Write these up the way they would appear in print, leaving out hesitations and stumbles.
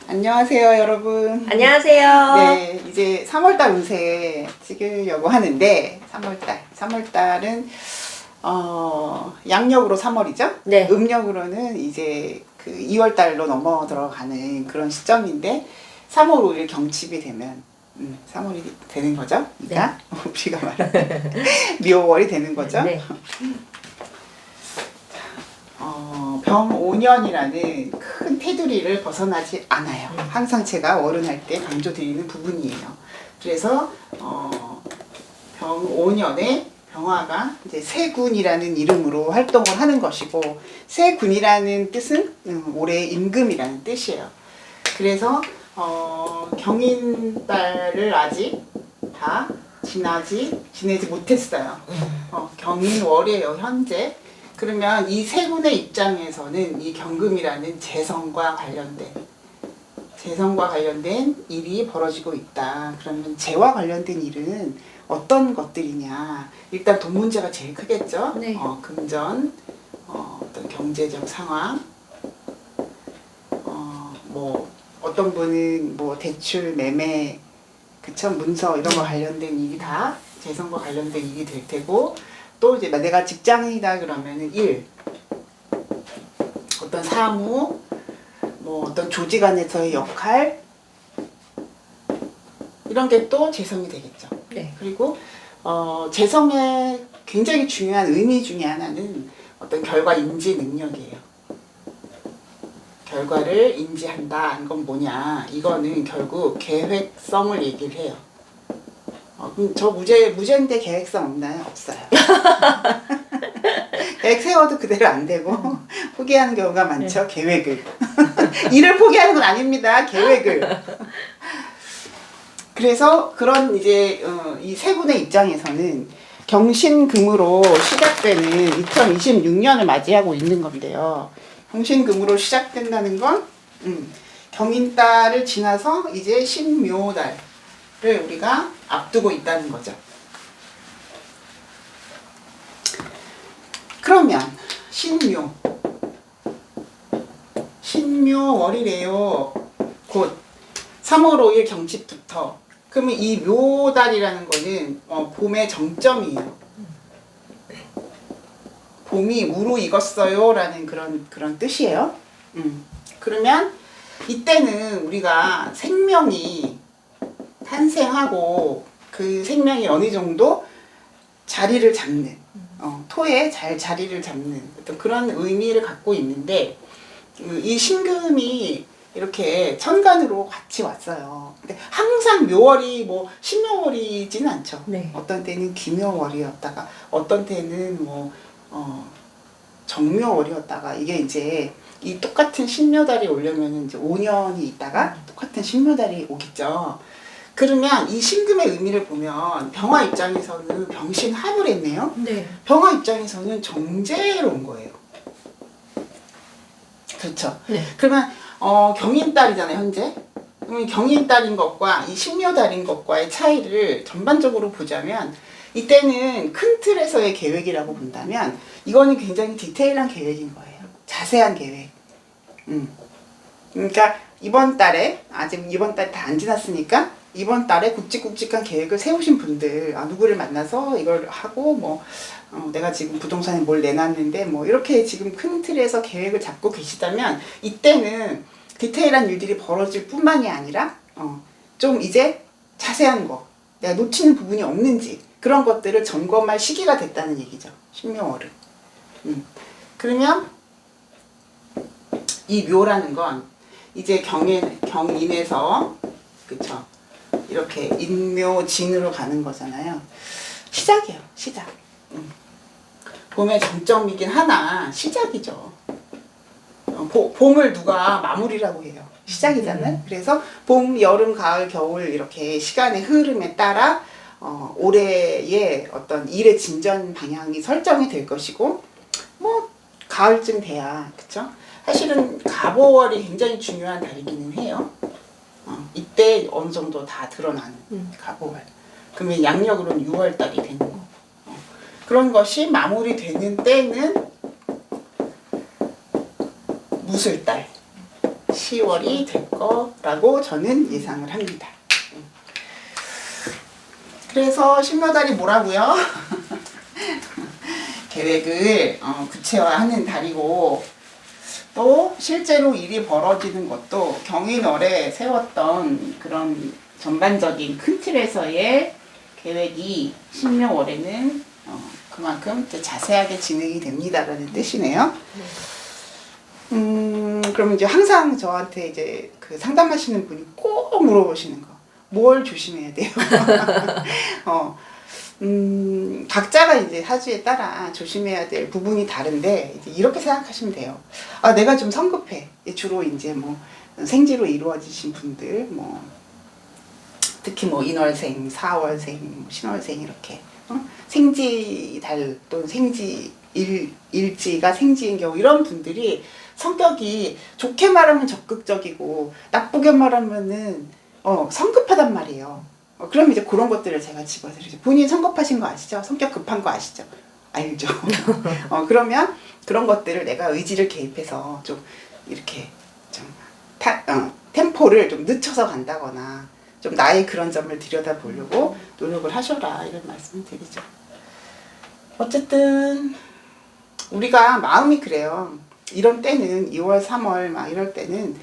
안녕하세요, 여러분. 안녕하세요. 네, 이제 3월달 운세 찍으려고 하는데, 3월달은, 양력으로 3월이죠? 네. 음력으로는 이제 그 2월달로 넘어 들어가는 그런 시점인데, 3월 5일 경칩이 되면, 3월이 되는 거죠? 그러니까, 우리가 말하는 묘월이 되는 거죠? 네. 병5년이라는 큰 테두리를 벗어나지 않아요. 항상 제가 월운할 때 강조드리는 부분이에요. 그래서 병5년에 병화가 이제 세군이라는 이름으로 활동을 하는 것이고, 세군이라는 뜻은 올해 임금이라는 뜻이에요. 그래서 경인달을 아직 다 지내지 못했어요. 경인월이에요, 현재. 그러면 이 세 군의 입장에서는 이 경금이라는 재성과 관련된 일이 벌어지고 있다. 그러면 재와 관련된 일은 어떤 것들이냐? 일단 돈 문제가 제일 크겠죠. 네. 금전, 어떤 경제적 상황, 뭐 어떤 분은 뭐 대출, 매매, 그쵸, 문서 이런 거 관련된 일이 다 재성과 관련된 일이 될 테고. 또 이제 내가 직장이다 그러면은 일, 어떤 사무, 뭐 어떤 조직 안에서의 역할, 이런 게 또 재성이 되겠죠. 네. 그리고 재성의 굉장히 중요한 의미 중에 하나는 어떤 결과 인지 능력이에요. 결과를 인지한다. 이건 뭐냐? 이거는 결국 계획성을 얘기를 해요. 저 무제인데 계획성 없나요? 없어요. 계획 세워도 그대로 안 되고 포기하는 경우가 많죠. 계획을. 일을 포기하는 건 아닙니다. 계획을. 그래서 그런 이제 이 세 분의 입장에서는 경신금으로 시작되는 2026년을 맞이하고 있는 건데요. 경신금으로 시작된다는 건 경인달을 지나서 이제 신묘달 를 우리가 앞두고 있다는 거죠. 그러면 신묘월이래요. 곧 3월 5일 경칩부터. 그러면 이 묘달이라는 거는 봄의 정점이에요. 봄이 무르익었어요 라는 그런 뜻이에요. 그러면 이때는 우리가 생명이 탄생하고 그 생명이 어느 정도 자리를 잡는, 토에 잘 자리를 잡는 어떤 그런 의미를 갖고 있는데, 이 신금이 이렇게 천간으로 같이 왔어요. 근데 항상 묘월이 뭐 신묘월이지는 않죠. 네. 어떤 때는 기묘월이었다가, 어떤 때는 뭐 정묘월이었다가, 이게 이제 이 똑같은 신묘달이 오려면 이제 5년이 있다가 똑같은 신묘달이 오겠죠. 그러면 이 신금의 의미를 보면 병화 입장에서는 병신합을 했네요. 네. 병화 입장에서는 정제로 온 거예요. 그렇죠. 네. 그러면 경인달이잖아요, 현재. 그러면 경인달인 것과 이 신묘달인 것과의 차이를 전반적으로 보자면, 이때는 큰 틀에서의 계획이라고 본다면 이거는 굉장히 디테일한 계획인 거예요. 자세한 계획. 그러니까 이번 달에, 아직 이번 달 다 안 지났으니까 이번 달에 굵직굵직한 계획을 세우신 분들, 누구를 만나서 이걸 하고, 뭐 내가 지금 부동산에 뭘 내놨는데 뭐 이렇게 지금 큰 틀에서 계획을 잡고 계시다면, 이때는 디테일한 일들이 벌어질 뿐만이 아니라 좀 이제 자세한 거, 내가 놓치는 부분이 없는지 그런 것들을 점검할 시기가 됐다는 얘기죠. 신묘월은. 그러면 이 묘라는 건 이제 경인에서, 그쵸, 이렇게 인묘진으로 가는 거잖아요. 시작이에요, 시작. 봄의 정점이긴 하나 시작이죠. 봄을 누가 마무리라고 해요. 시작이잖아요. 그래서 봄, 여름, 가을, 겨울 이렇게 시간의 흐름에 따라 올해의 어떤 일의 진전 방향이 설정이 될 것이고, 뭐 가을쯤 돼야, 그쵸? 사실은 갑오월이 굉장히 중요한 달이기는 해요. 이때 어느 정도 다 드러나는 갑오월. 그러면 양력으로는 6월달이 되는 거고. 그런 것이 마무리되는 때는 무술달. 10월이 될 거라고 저는 예상을 합니다. 그래서 신묘달이 뭐라고요? 계획을 구체화하는 달이고, 또 실제로 일이 벌어지는 것도 경인월에 세웠던 그런 전반적인 큰 틀에서의 계획이 신묘월에는 그만큼 자세하게 진행이 됩니다라는 뜻이네요. 그럼 이제 항상 저한테 이제 그 상담하시는 분이 꼭 물어보시는 거, 뭘 조심해야 돼요? 각자가 이제 사주에 따라 조심해야 될 부분이 다른데, 이제 이렇게 생각하시면 돼요. 아, 내가 좀 성급해. 주로 이제 뭐 생지로 이루어지신 분들, 뭐 특히 뭐 인월생, 사월생, 신월생 이렇게 생지 달 또는 생지 일지가 생지인 경우, 이런 분들이 성격이 좋게 말하면 적극적이고 나쁘게 말하면은 성급하단 말이에요. 그럼 이제 그런 것들을 제가 집어드리죠. 본인 성급하신 거 아시죠? 성격 급한 거 아시죠? 알죠? 그러면 그런 것들을 내가 의지를 개입해서 좀 이렇게 좀 템포를 좀 늦춰서 간다거나 좀 나의 그런 점을 들여다보려고 노력을 하셔라, 이런 말씀을 드리죠. 어쨌든 우리가 마음이 그래요. 이런 때는 2월, 3월 막 이럴 때는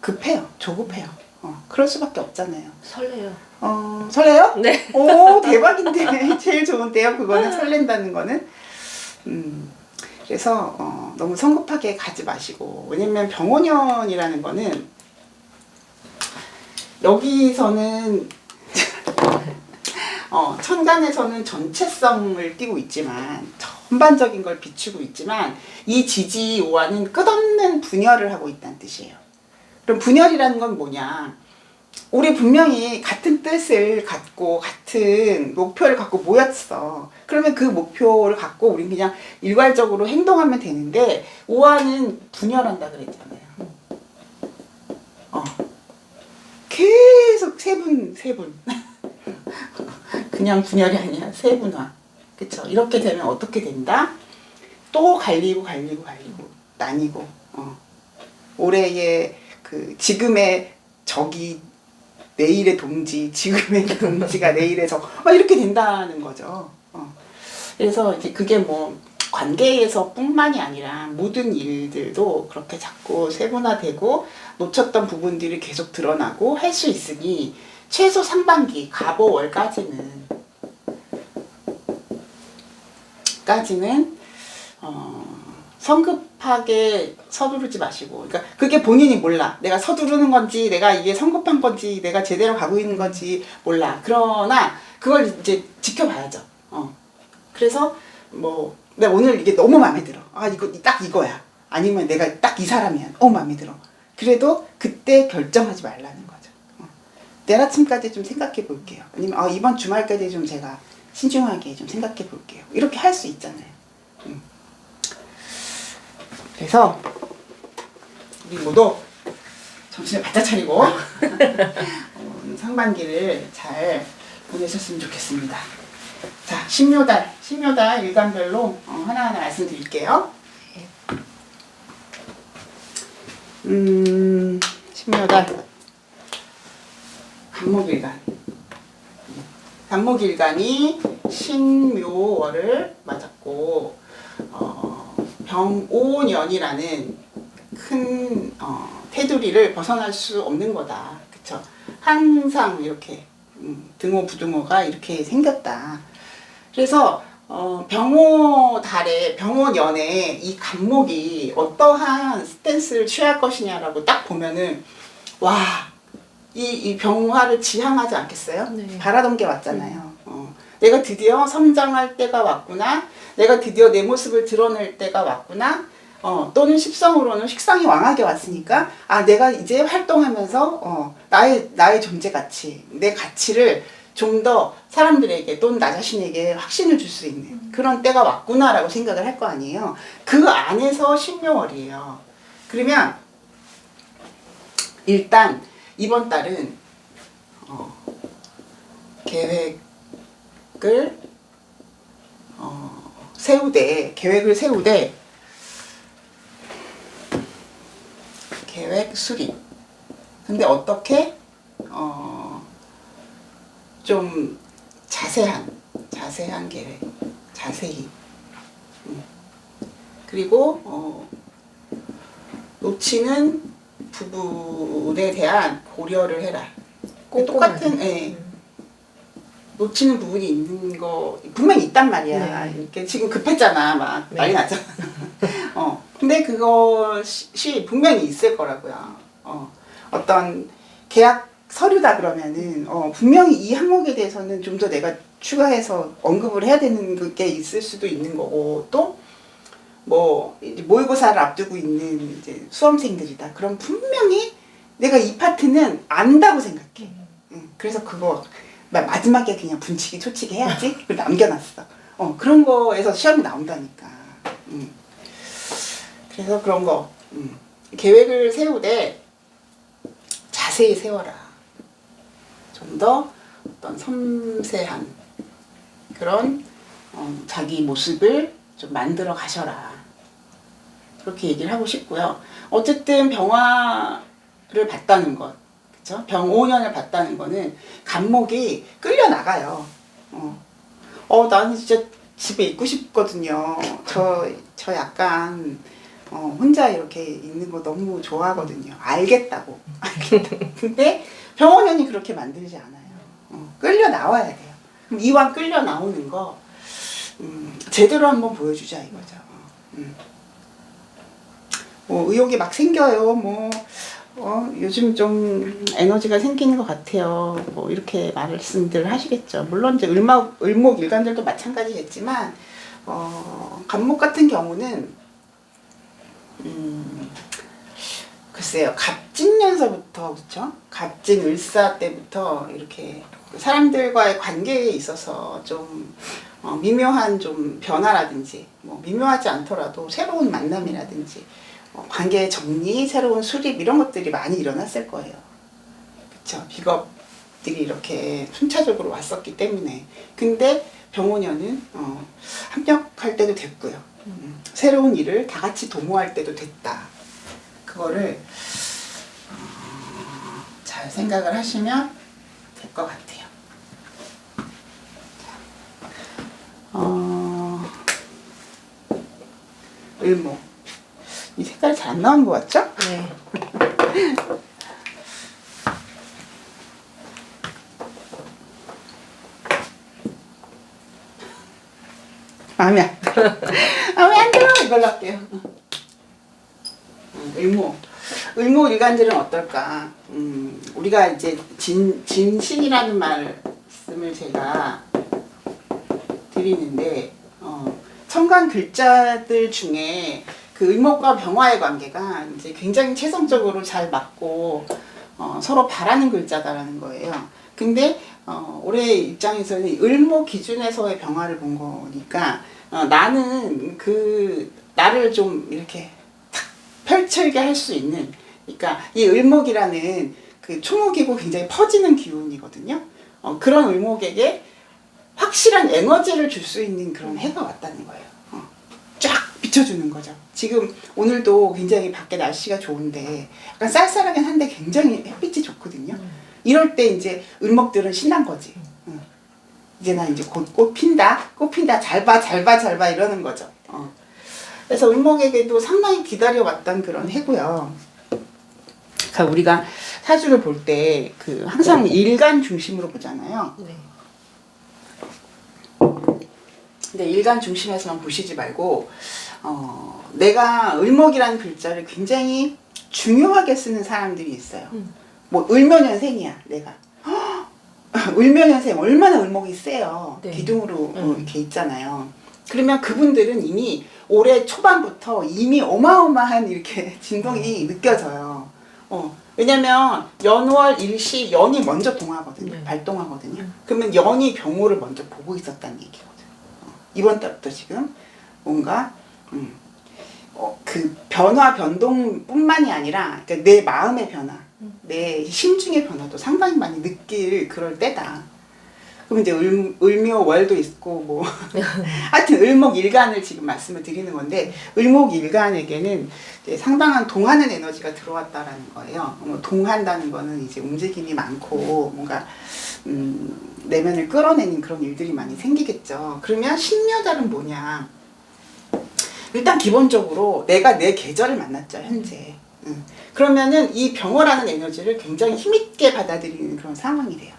급해요. 조급해요. 그럴 수밖에 없잖아요. 설레요. 설레요? 네. 오, 대박인데. 제일 좋은데요. 그거는 설렌다는 거는. 그래서 너무 성급하게 가지 마시고, 왜냐면 병원년이라는 거는 여기서는 천간에서는 전체성을 띠고 있지만, 전반적인 걸 비추고 있지만, 이 지지오화는 끝없는 분열을 하고 있다는 뜻이에요. 그럼 분열이라는 건 뭐냐? 우리 분명히 같은 뜻을 갖고 같은 목표를 갖고 모였어. 그러면 그 목표를 갖고 우린 그냥 일괄적으로 행동하면 되는데, 오화는 분열한다 그랬잖아요. 계속 세분 그냥 분열이 아니라 세분화. 그쵸? 이렇게 되면 어떻게 된다? 또 갈리고 나뉘고, 올해의 그 지금의 적이 내일의 동지, 지금의 동지가 내일의 적, 이렇게 된다는 거죠. 그래서 이제 그게 뭐 관계에서 뿐만이 아니라 모든 일들도 그렇게 자꾸 세분화되고 놓쳤던 부분들이 계속 드러나고 할 수 있으니, 최소 상반기 갑오월까지는 성급하게 서두르지 마시고, 그러니까 그게 본인이 몰라. 내가 서두르는 건지, 내가 이게 성급한 건지, 내가 제대로 가고 있는 건지 몰라. 그러나 그걸 이제 지켜봐야죠. 그래서 뭐 내가 오늘 이게 너무 마음에 들어. 이거 딱 이거야. 아니면 내가 딱 이 사람이야. 마음에 들어. 그래도 그때 결정하지 말라는 거죠. 내일 아침까지 좀 생각해 볼게요. 아니면 이번 주말까지 좀 제가 신중하게 좀 생각해 볼게요. 이렇게 할 수 있잖아요. 그래서 우리 모두 정신을 바짝 차리고 상반기를 잘 보내셨으면 좋겠습니다. 자, 신묘달 일간별로 하나하나 말씀드릴게요. 신묘달 간목일간이 신묘월을 맞았고, 병오년이라는 큰 테두리를 벗어날 수 없는 거다. 그쵸? 항상 이렇게 등호부등호가 이렇게 생겼다. 그래서 병오년에 이 간목이 어떠한 스탠스를 취할 것이냐라고 딱 보면은, 와, 이 병화를 지향하지 않겠어요? 네. 바라던 게 왔잖아요. 내가 드디어 성장할 때가 왔구나. 내가 드디어 내 모습을 드러낼 때가 왔구나. 또는 십성으로는 식상이 왕하게 왔으니까, 내가 이제 활동하면서 나의 존재 가치, 내 가치를 좀 더 사람들에게 또는 나 자신에게 확신을 줄 수 있는 그런 때가 왔구나라고 생각을 할 거 아니에요. 그 안에서 신묘월이에요. 그러면 일단 이번 달은 계획을 세우되 계획 수립. 근데 어떻게 좀 자세한 계획, 자세히. 그리고 놓치는 부분에 대한 고려를 해라. 똑같은, 예. 놓치는 부분이 있는 거 분명히 있단 말이야. 네. 이렇게 지금 급했잖아, 막 네. 난리 났잖아. 근데 그것이 분명히 있을 거라고요. 어떤 계약 서류다 그러면은 분명히 이 항목에 대해서는 좀 더 내가 추가해서 언급을 해야 되는 게 있을 수도 있는 거고, 또 뭐 이제 모의고사를 앞두고 있는 이제 수험생들이다. 그럼 분명히 내가 이 파트는 안다고 생각해. 그래서 그거 마지막에 그냥 분치기 초치기 해야지. 그걸 남겨놨어. 그런 거에서 시험이 나온다니까. 그래서 그런 거 계획을 세우되 자세히 세워라. 좀 더 어떤 섬세한 그런 자기 모습을 좀 만들어 가셔라. 그렇게 얘기를 하고 싶고요. 어쨌든 병화를 봤다는 것, 그쵸? 병5년을 봤다는 거는 간목이 끌려 나가요. 나는 진짜 집에 있고 싶거든요. 저 약간 혼자 이렇게 있는 거 너무 좋아하거든요. 알겠다고. 근데 병원연이 그렇게 만들지 않아요. 끌려 나와야 돼요. 그럼 이왕 끌려 나오는 거 제대로 한번 보여주자 이거죠. 뭐 의욕이 막 생겨요. 뭐 요즘 좀 에너지가 생기는 것 같아요. 뭐 이렇게 말씀들 하시겠죠. 물론 이제 을목 일간들도 마찬가지겠지만 간목 같은 경우는 글쎄요, 갑진년서부터, 그쵸? 갑진 을사 때부터 이렇게 사람들과의 관계에 있어서 좀 미묘한 좀 변화라든지, 뭐 미묘하지 않더라도 새로운 만남이라든지, 관계의 정리, 새로운 수립 이런 것들이 많이 일어났을 거예요. 그쵸? 비겁들이 이렇게 순차적으로 왔었기 때문에. 근데 병호년은 합격할 때도 됐고요. 새로운 일을 다 같이 도모할 때도 됐다. 그거를 잘 생각을 하시면 될 것 같아요. 을목. 이 색깔이 잘 안 나온 것 같죠? 네. 마음에 안 들어. 마음에 안 들어. 이걸로 할게요. 을목 일간들은 어떨까? 우리가 이제 진신이라는 말씀을 제가 드리는데, 천간 글자들 중에 그 을목과 병화의 관계가 이제 굉장히 체성적으로 잘 맞고 서로 바라는 글자다라는 거예요. 근데 올해 입장에서는 을목 기준에서의 병화를 본 거니까 나는 그 나를 좀 이렇게 탁 펼쳐게 할 수 있는, 그러니까 이 을목이라는 그 초목이고 굉장히 퍼지는 기운이거든요. 그런 을목에게 확실한 에너지를 줄 수 있는 그런 해가 왔다는 거예요. 쫙 비춰주는 거죠. 지금 오늘도 굉장히 밖에 날씨가 좋은데 약간 쌀쌀하긴 한데 굉장히 햇빛이 좋거든요. 이럴 때 이제 을목들은 신난 거지. 이제 나 이제 곧 꽃 핀다. 잘 봐 이러는 거죠. 그래서 을목에게도 상당히 기다려왔던 그런 해고요. 그러니까 우리가 사주를 볼 때 그 항상 일간 중심으로 보잖아요. 네. 근데 일간 중심에서만 보시지 말고 내가 을목이라는 글자를 굉장히 중요하게 쓰는 사람들이 있어요. 뭐 을묘년생이야 내가. 을묘년생 얼마나 을목이 세요. 네. 기둥으로 이렇게 있잖아요. 그러면 그분들은 이미 올해 초반부터 이미 어마어마한 이렇게 진동이 느껴져요. 왜냐면 연월 일시 연이 먼저 동하거든요. 네. 발동하거든요. 그러면 연이 병호를 먼저 보고 있었다는 얘기거든요. 이번 달부터 지금 뭔가 그 변화 변동뿐만이 아니라 그러니까 내 마음의 변화, 내 심중의 변화도 상당히 많이 느낄 그럴 때다. 그럼 이제 을묘월도 있고 뭐 하여튼 을목일간을 지금 말씀을 드리는 건데 을목일간에게는 이제 상당한 동하는 에너지가 들어왔다라는 거예요. 뭐 동한다는 거는 이제 움직임이 많고 뭔가 내면을 끌어내는 그런 일들이 많이 생기겠죠. 그러면 신묘달은 뭐냐? 일단 기본적으로 내가 내 계절을 만났죠, 현재. 그러면은 이 병호라는 에너지를 굉장히 힘있게 받아들이는 그런 상황이 돼요.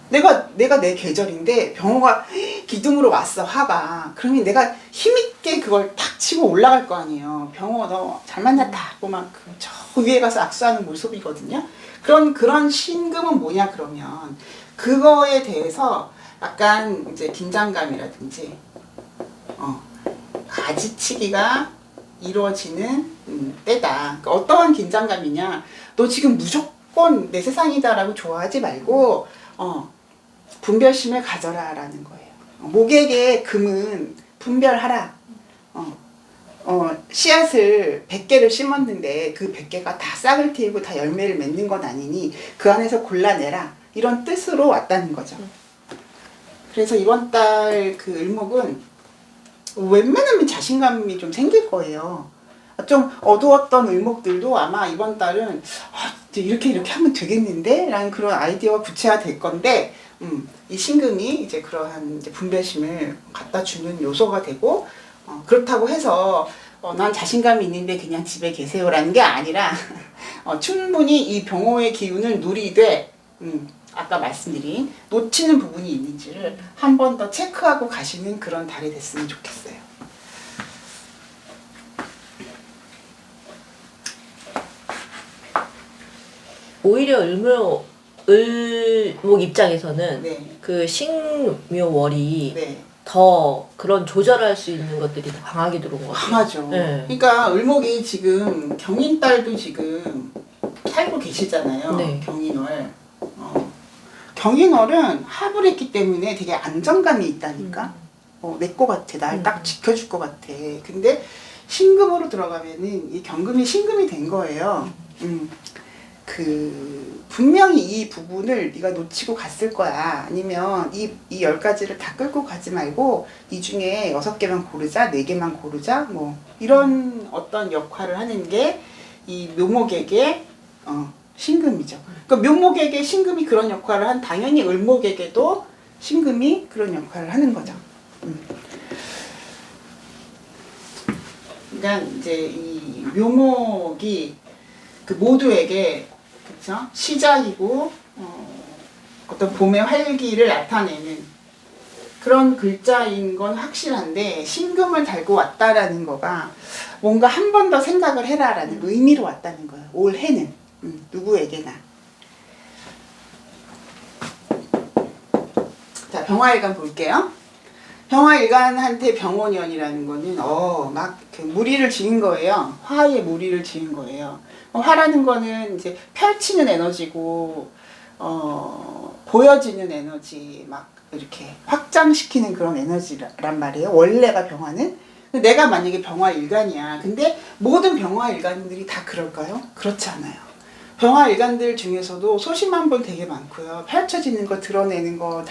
내가 내 계절인데 병호가 기둥으로 왔어, 화가. 그러면 내가 힘있게 그걸 탁 치고 올라갈 거 아니에요. 병호 너 잘 만났다 하고 막 저 위에 가서 악수하는 모습이거든요. 그런 신금은 뭐냐 그러면 그거에 대해서 약간 이제 긴장감이라든지 가지치기가 이루어지는 때다. 그러니까 어떠한 긴장감이냐? 너 지금 무조건 내 세상이다라고 좋아하지 말고 분별심을 가져라라는 거예요. 목에게 금은 분별하라. 씨앗을 100개를 심었는데 그 100개가 다 싹을 틔우고 다 열매를 맺는 건 아니니 그 안에서 골라내라. 이런 뜻으로 왔다는 거죠. 그래서 이번 달 그 을목은 웬만하면 자신감이 좀 생길 거예요. 좀 어두웠던 을목들도 아마 이번 달은 이렇게 하면 되겠는데? 라는 그런 아이디어가 구체화될 건데 이 신금이 이제 그러한 이제 분별심을 갖다 주는 요소가 되고 그렇다고 해서 난 자신감이 있는데 그냥 집에 계세요라는 게 아니라 충분히 이 병호의 기운을 누리되 아까 말씀드린 놓치는 부분이 있는지를 한 번 더 체크하고 가시는 그런 달이 됐으면 좋겠어요. 오히려 을목 입장에서는 네. 그 신묘월이 네. 더 그런 조절할 수 있는 것들이 더 강하게 들어온 것 같아요. 강하죠. 네. 그러니까 을목이 지금 경인달도 지금 살고 계시잖아요. 네. 경인월. 경인월은 합을 했기 때문에 되게 안정감이 있다니까. 내 거 같아. 날 딱 지켜줄 것 같아. 근데 신금으로 들어가면은 이 경금이 신금이 된 거예요. 분명히 이 부분을 네가 놓치고 갔을 거야. 아니면 이 10가지를 다 끌고 가지 말고 이 중에 6개만 고르자, 4개만 고르자, 뭐 이런 어떤 역할을 하는 게 이 묘목에게 신금이죠. 그러니까 묘목에게 신금이 그런 역할을 한 당연히 을목에게도 신금이 그런 역할을 하는 거죠. 그러니까 이제 이 묘목이 그 모두에게 그쵸? 시작이고 어떤 봄의 활기를 나타내는 그런 글자인 건 확실한데 신금을 달고 왔다라는 거가 뭔가 한 번 더 생각을 해라라는 의미로 왔다는 거예요. 올해는 누구에게나. 자, 병화일간 볼게요. 병화일간한테 병원년이라는 거는 막 그 무리를 지은 거예요. 화에 무리를 지은 거예요. 화라는 거는 이제 펼치는 에너지고 보여지는 에너지, 막 이렇게 확장시키는 그런 에너지란 말이에요. 원래가 병화는. 내가 만약에 병화일간이야. 근데 모든 병화일간들이 다 그럴까요? 그렇지 않아요. 병화일간들 중에서도 소심한 분 되게 많고요. 펼쳐지는 거, 드러내는 거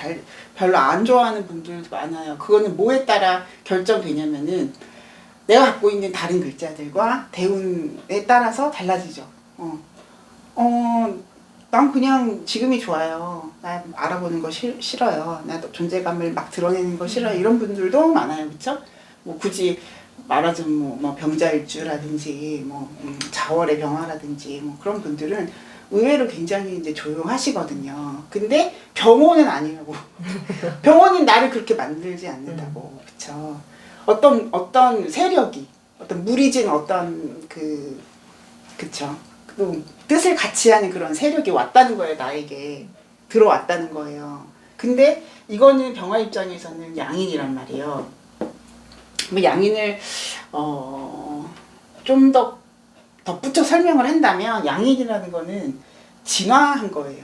별로 안 좋아하는 분들도 많아요. 그거는 뭐에 따라 결정되냐면은 내가 갖고 있는 다른 글자들과 대운에 따라서 달라지죠. 난 그냥 지금이 좋아요. 나 알아보는 거 싫어요. 나 존재감을 막 드러내는 거 싫어요. 이런 분들도 많아요. 그쵸? 뭐 굳이 말하자면 뭐 병자일주라든지 자월의 병화라든지 뭐 그런 분들은 의외로 굉장히 이제 조용하시거든요. 근데 병호는 아니라고. 병호는 나를 그렇게 만들지 않는다고. 그쵸? 어떤 세력이, 어떤 무리진 그쵸? 그 뜻을 같이 하는 그런 세력이 왔다는 거예요. 나에게. 들어왔다는 거예요. 근데 이거는 병화 입장에서는 양인이란 말이에요. 뭐 양인을 좀 더 덧붙여 설명을 한다면 양인이라는 거는 진화한 거예요.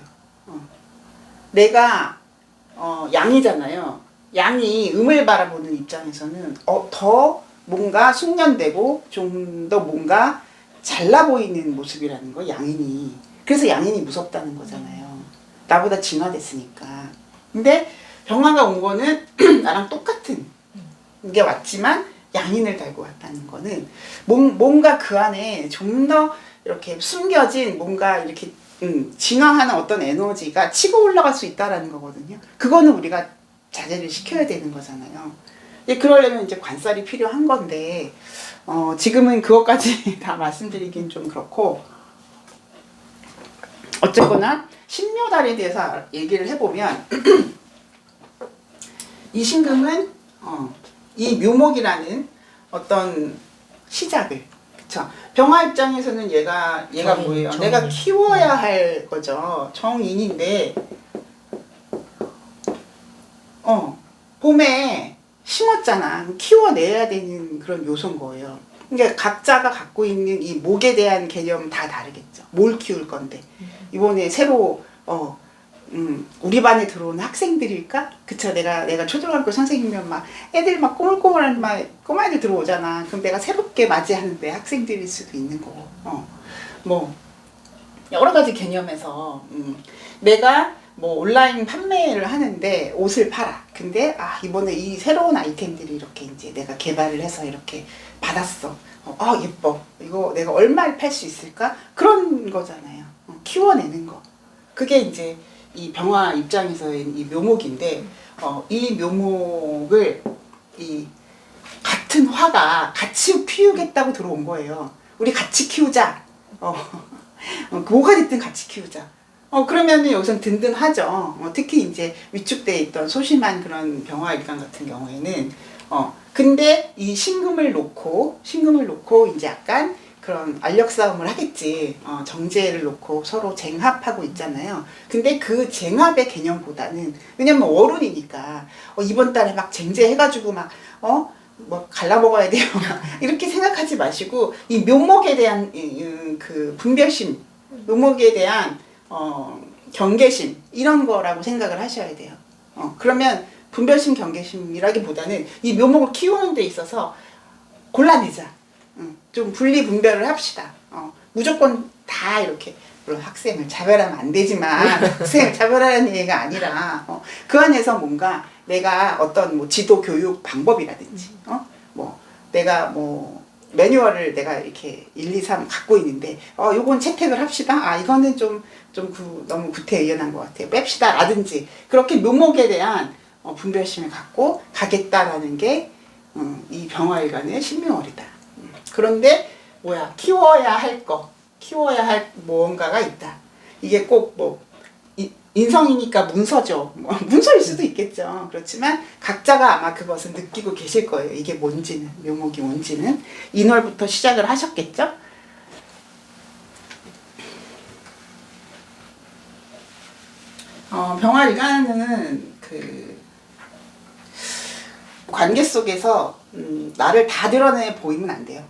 내가 양이잖아요. 양이 음을 바라보는 입장에서는 더 뭔가 숙련되고 좀 더 뭔가 잘나 보이는 모습이라는 거, 양인이. 그래서 양인이 무섭다는 거잖아요. 나보다 진화됐으니까. 근데 병화가 온 거는 나랑 똑같은 게 왔지만 양인을 달고 왔다는 거는 뭔가 그 안에 좀 더 이렇게 숨겨진 뭔가 이렇게 진화하는 어떤 에너지가 치고 올라갈 수 있다라는 거거든요. 그거는 우리가 자제를 시켜야 되는 거잖아요. 그러려면 이제 관살이 필요한 건데 지금은 그것까지 다 말씀드리긴 좀 그렇고, 어쨌거나 신묘달에 대해서 얘기를 해보면 이 신금은 이 묘목이라는 어떤 시작을, 그쵸? 병화 입장에서는 얘가 뭐예요? 내가 키워야 할 거죠. 정인인데 봄에 심었잖아. 키워내야 되는 그런 요소인 거예요. 그러니까 각자가 갖고 있는 이 목에 대한 개념은 다 다르겠죠. 뭘 키울 건데. 이번에 새로 우리 반에 들어온 학생들일까? 그쵸? 내가 초등학교 선생님이면 막 애들 막 꼬물꼬물한 막 꼬마애들 들어오잖아. 그럼 내가 새롭게 맞이하는데 학생들일 수도 있는 거고. 뭐 여러 가지 개념에서 내가 뭐 온라인 판매를 하는데 옷을 팔아. 근데 이번에 이 새로운 아이템들이 이렇게 이제 내가 개발을 해서 이렇게 받았어. 예뻐. 이거 내가 얼마에 팔 수 있을까? 그런 거잖아요. 키워내는 거. 그게 이제 이 병화 입장에서의 이 묘목인데, 이 묘목을 이 같은 화가 같이 키우겠다고 들어온 거예요. 우리 같이 키우자. 뭐가 됐든 같이 키우자. 그러면은 여기선 든든하죠. 특히 이제 위축돼 있던 소심한 그런 병화 일간 같은 경우에는 근데 이 신금을 놓고 이제 약간 그런 알력 싸움을 하겠지. 정제를 놓고 서로 쟁합하고 있잖아요. 근데 그 쟁합의 개념보다는, 왜냐면 월운이니까 이번 달에 막 쟁제해가지고 막 뭐 갈라먹어야 돼요. 이렇게 생각하지 마시고 이 묘목에 대한 그 분별심, 묘목에 대한 경계심, 이런 거라고 생각을 하셔야 돼요. 그러면 분별심, 경계심이라기보다는 이 묘목을 키우는 데 있어서 골라내자. 좀 분리 분별을 합시다. 무조건 다 이렇게, 물론 학생을 차별하면 안 되지만 학생을 차별하는 얘기가 아니라 그 안에서 뭔가 내가 어떤 뭐 지도 교육 방법이라든지 뭐 내가 뭐 매뉴얼을 내가 이렇게 1, 2, 3 갖고 있는데 요건 채택을 합시다. 이거는 너무 구태의연한 것 같아요. 뺍시다. 라든지 그렇게 묘목에 대한 분별심을 갖고 가겠다라는 게 이 병화일간의 신묘월이다. 그런데 키워야 할 무언가가 있다. 이게 꼭 뭐 인성이니까 문서죠. 뭐 문서일 수도 있겠죠. 그렇지만 각자가 아마 그것을 느끼고 계실 거예요. 이게 뭔지는, 묘목이 뭔지는. 인월부터 시작을 하셨겠죠. 병화일간은 그 관계 속에서 나를 다 드러내 보이면 안 돼요.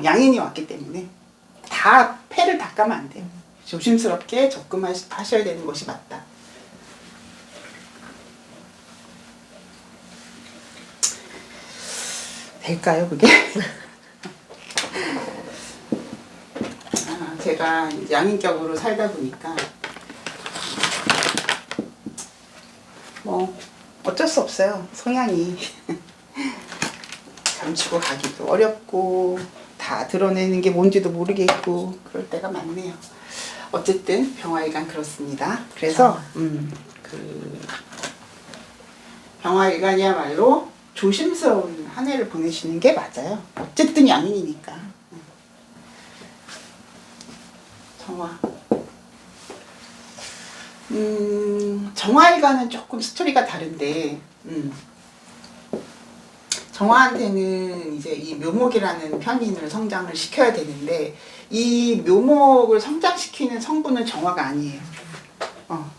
양인이 왔기 때문에 다 패를 닦으면 안 돼요. 조심스럽게 접근하셔야 되는 것이 맞다. 될까요, 그게? 제가 양인격으로 살다 보니까 뭐 어쩔 수 없어요. 성향이 감추고 가기도 어렵고 다 드러내는 게 뭔지도 모르겠고 그럴 때가 많네요. 어쨌든 병화일간 그렇습니다. 그래서 그 병화일간이야말로 조심스러운 한 해를 보내시는 게 맞아요. 어쨌든 양인이니까. 정화. 정화일간은 조금 스토리가 다른데, 정화한테는 이제 이 묘목이라는 편인을 성장을 시켜야 되는데, 이 묘목을 성장시키는 성분은 정화가 아니에요.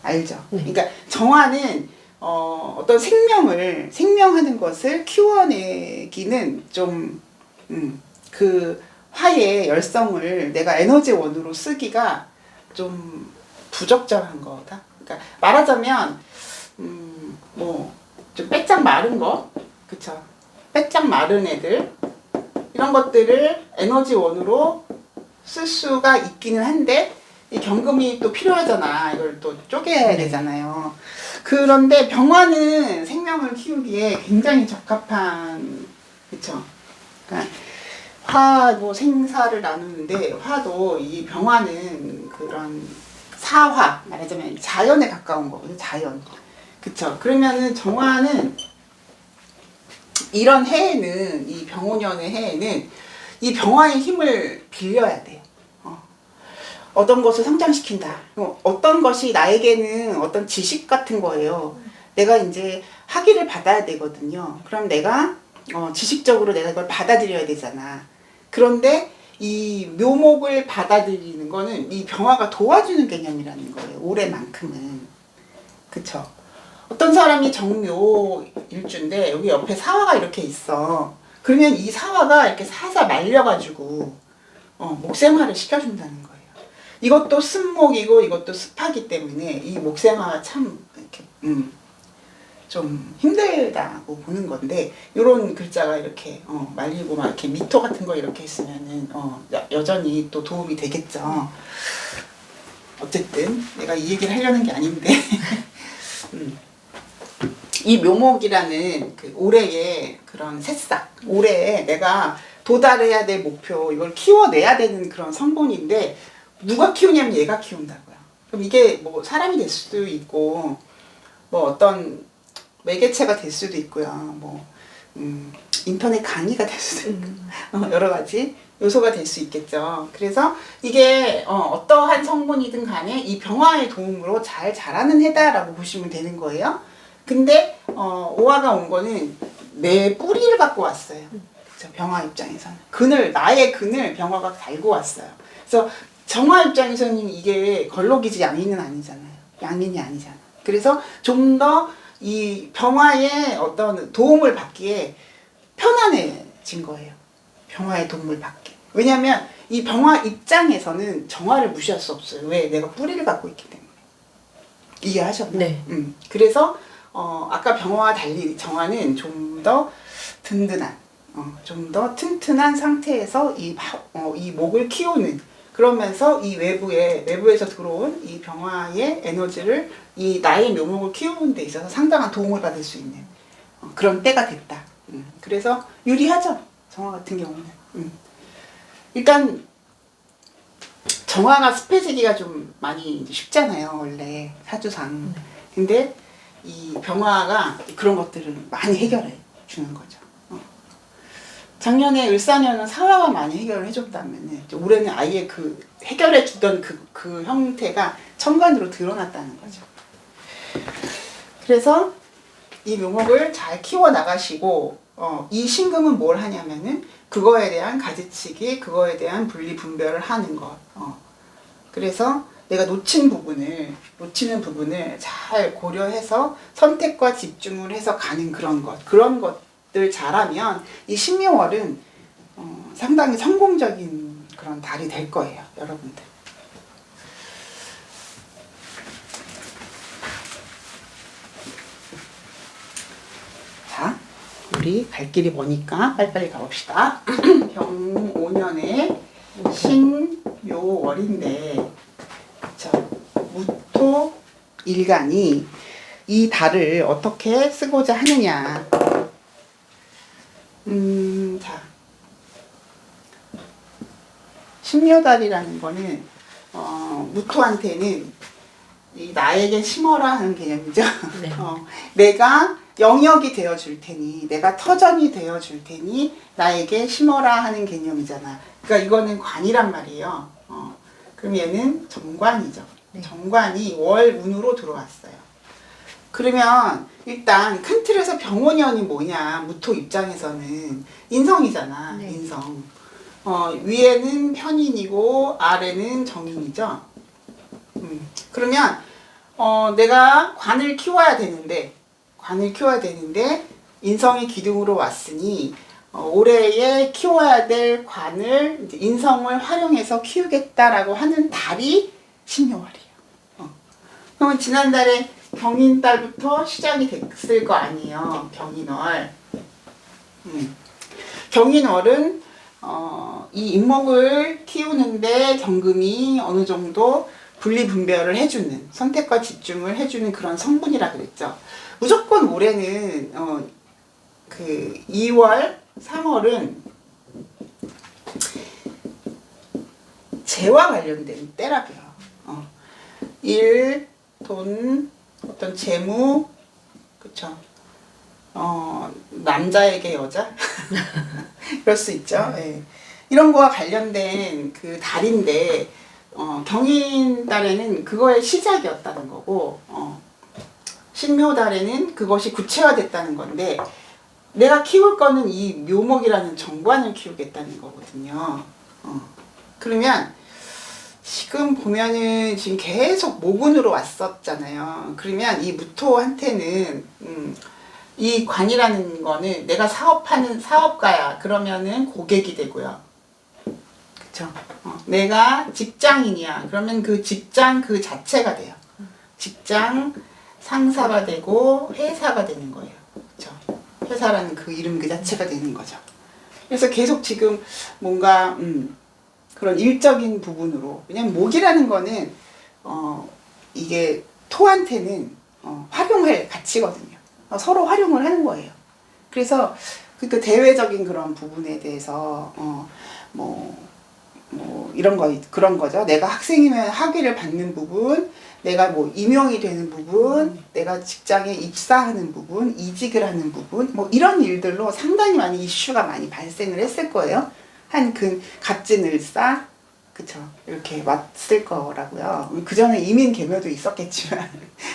알죠? 그러니까 정화는 어떤 생명하는 것을 키워내기는 좀, 그 화의 열성을 내가 에너지원으로 쓰기가 좀 부적절한 거다. 그러니까 말하자면, 뭐, 좀 빼짝 마른 거, 그쵸? 빼짝 마른 애들, 이런 것들을 에너지원으로 쓸 수가 있기는 한데, 이 경금이 또 필요하잖아. 이걸 또 쪼개야 되잖아요. 그런데 병화는 생명을 키우기에 굉장히 적합한, 그쵸? 그러니까 화도 생사를 나누는데 화도 이 병화는 그런 사화, 말하자면 자연에 가까운 거거든요. 자연. 그쵸? 그러면은 정화는 이런 해에는, 이 병오년의 해에는 이 병화의 힘을 빌려야 돼요. 어떤 것을 성장시킨다. 어떤 것이 나에게는 어떤 지식 같은 거예요. 내가 이제 학위를 받아야 되거든요. 그럼 내가 지식적으로 내가 이걸 받아들여야 되잖아. 그런데 이 묘목을 받아들이는 거는 이 병화가 도와주는 개념이라는 거예요. 올해만큼은. 그쵸? 어떤 사람이 정묘 일주인데 여기 옆에 사화가 이렇게 있어. 그러면 이 사화가 이렇게 살살 말려가지고 목생화를 시켜준다는 거예요. 이것도 습목이고 이것도 습하기 때문에 이 목생화가 참 이렇게 좀 힘들다고 보는 건데, 요런 글자가 이렇게 말리고 막 이렇게 미토 같은 거 이렇게 있으면은 여전히 또 도움이 되겠죠. 어쨌든 내가 이 얘기를 하려는 게 아닌데 이 묘목이라는 그 올해의 그런 새싹, 올해에 내가 도달해야 될 목표, 이걸 키워내야 되는 그런 성분인데, 누가 키우냐면 얘가 키운다고요. 그럼 이게 뭐 사람이 될 수도 있고, 뭐 어떤 매개체가 될 수도 있고요. 뭐 인터넷 강의가 될 수도 있고, 여러 가지 요소가 될 수 있겠죠. 그래서 이게 어떠한 성분이든 간에 이 병화의 도움으로 잘 자라는 해다라고 보시면 되는 거예요. 근데 오화가 온 거는 내 뿌리를 갖고 왔어요. 그렇죠? 병화 입장에서는 나의 근을 병화가 달고 왔어요. 그래서 정화 입장에서는 이게 걸록이지 양인은 아니잖아요. 양인이 아니잖아. 그래서 좀 더 이 병화의 어떤 도움을 받기에 편안해진 거예요. 병화의 도움을 받기. 왜냐하면 이 병화 입장에서는 정화를 무시할 수 없어요. 왜? 내가 뿌리를 갖고 있기 때문에. 이해하셨나요? 네. 그래서 아까 병화와 달리 정화는 좀 더 든든한, 좀 더 튼튼한 상태에서 이 목을 키우는, 그러면서 이 외부에서 들어온 이 병화의 에너지를 이 나의 묘목을 키우는 데 있어서 상당한 도움을 받을 수 있는 그런 때가 됐다. 그래서 유리하죠. 정화 같은 경우는. 일단 정화가 습해지기가 좀 많이 쉽잖아요. 원래 사주상. 근데 이 병화가 그런 것들을 많이 해결해 주는 거죠. 작년에 을사년은 사화가 많이 해결을 해줬다면 올해는 아예 그 해결해 주던 그 형태가 천간으로 드러났다는 거죠. 그래서 이 묘목을 잘 키워 나가시고 이 신금은 뭘 하냐면은 그거에 대한 가지치기, 그거에 대한 분리 분별을 하는 것. 그래서 내가 놓치는 부분을 잘 고려해서 선택과 집중을 해서 가는 그런 것들 잘하면 이 신묘월은 상당히 성공적인 그런 달이 될 거예요, 여러분들. 자, 우리 갈 길이 머니까 빨리빨리 가봅시다. 병5년에 신묘월인데, 그쵸? 무토 일간이 이 달을 어떻게 쓰고자 하느냐. 자, 신묘달이라는 거는 무토한테는 나에게 심어라 하는 개념이죠. 네. 내가 영역이 되어줄 테니, 내가 터전이 되어줄 테니 나에게 심어라 하는 개념이잖아. 그러니까 이거는 관이란 말이에요. 그럼 얘는 정관이죠. 네. 정관이 월운으로 들어왔어요. 그러면 일단 큰 틀에서 병오년이 뭐냐, 무토 입장에서는 인성이잖아. 네. 인성. 위에는 편인이고 아래는 정인이죠. 그러면 내가 관을 키워야 되는데 인성이 기둥으로 왔으니 올해에 키워야 될 관을 이제 인성을 활용해서 키우겠다라고 하는 달이 신묘월이에요. 그러면 지난달에 경인달부터 시작이 됐을 거 아니에요. 경인월. 경인월은 이 인목을 키우는데 경금이 어느 정도 분리분별을 해주는, 선택과 집중을 해주는 그런 성분이라 그랬죠. 무조건 올해는 그 2월, 3월은 재와 관련된 때라고요. 일, 돈, 어떤 재무, 그쵸. 남자에게 여자? 그럴 수 있죠. 예. 이런 거와 관련된 그 달인데, 경인 달에는 그거의 시작이었다는 거고, 신묘 달에는 그것이 구체화됐다는 건데, 내가 키울 거는 이 묘목이라는 정관을 키우겠다는 거거든요. 그러면 지금 보면은 지금 계속 모군으로 왔었잖아요. 그러면 이 무토한테는 이 관이라는 거는 내가 사업하는 사업가야. 그러면은 고객이 되고요. 그쵸? 내가 직장인이야. 그러면 그 직장 그 자체가 돼요. 직장 상사가 되고 회사가 되는 거예요. 그쵸? 회사라는 그 이름 그 자체가 되는 거죠. 그래서 계속 지금 뭔가 그런 일적인 부분으로, 왜냐면 목이라는 거는 이게 토한테는 활용할 가치거든요. 서로 활용을 하는 거예요. 그래서 그 대외적인 그런 부분에 대해서 이런 거 그런 거죠. 내가 학생이면 학위를 받는 부분, 내가 뭐 임용이 되는 부분, 내가 직장에 입사하는 부분, 이직을 하는 부분, 뭐 이런 일들로 상당히 많이 이슈가 많이 발생을 했을 거예요. 한 그 갑진을사, 그쵸, 이렇게 왔을 거라고요. 그 전에 이민 개묘도 있었겠지만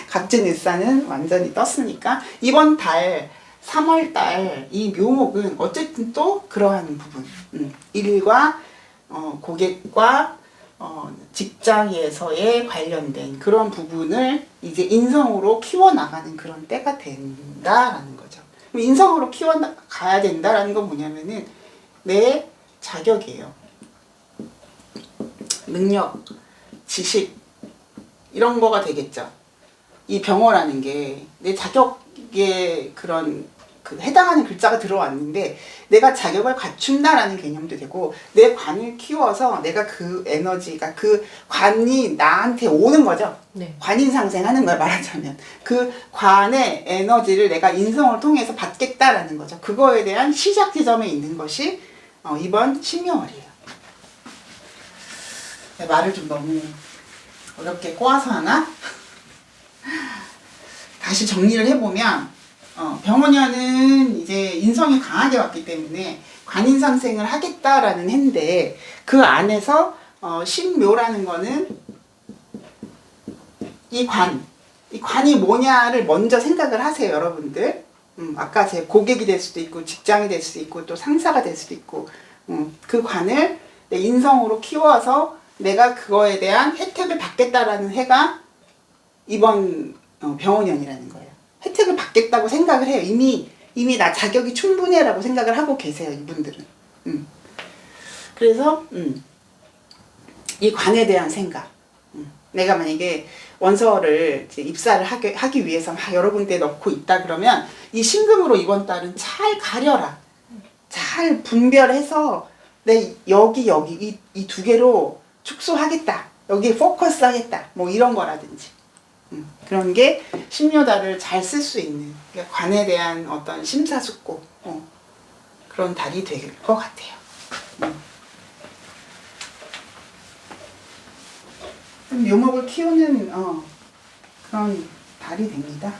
갑진을사는 완전히 떴으니까 이번 달 3월 달 이 묘목은 어쨌든 또 그러한 부분, 일과 고객과 직장에서의 관련된 그런 부분을 이제 인성으로 키워나가는 그런 때가 된다라는 거죠. 인성으로 키워가야 된다라는 건 뭐냐면은 내 자격이에요. 능력, 지식 이런 거가 되겠죠. 이 병어라는 게 내 자격에 그런 그 해당하는 글자가 들어왔는데 내가 자격을 갖춘다라는 개념도 되고 내 관을 키워서 내가 그 에너지가 그 관이 나한테 오는 거죠. 네. 관인상생하는 걸 말하자면 그 관의 에너지를 내가 인성을 통해서 받겠다라는 거죠. 그거에 대한 시작 지점에 있는 것이 이번 신묘월이에요. 말을 좀 너무 어렵게 꼬아서 하나? 다시 정리를 해보면 병원년은 이제 인성이 강하게 왔기 때문에 관인상생을 하겠다라는 해인데 그 안에서 신묘라는 거는 이 관이 뭐냐를 먼저 생각을 하세요, 여러분들. 아까 제 고객이 될 수도 있고 직장이 될 수도 있고 또 상사가 될 수도 있고 그 관을 내 인성으로 키워서 내가 그거에 대한 혜택을 받겠다라는 해가 이번 병원년이라는 거예요. 혜택을 받겠다고 생각을 해요. 이미 나 자격이 충분해라고 생각을 하고 계세요, 이분들은. 그래서 이 관에 대한 생각. 내가 만약에 원서를 이제 입사를 하기 위해서 막 여러 군데 넣고 있다 그러면 이 신금으로 이번 달은 잘 가려라. 잘 분별해서 내 여기 이 두 개로 축소하겠다. 여기에 포커스 하겠다. 뭐 이런 거라든지. 그런 게 신묘달을 잘 쓸 수 있는, 그러니까 관에 대한 어떤 심사숙고 그런 달이 될 것 같아요. 묘목을 키우는 그런 달이 됩니다.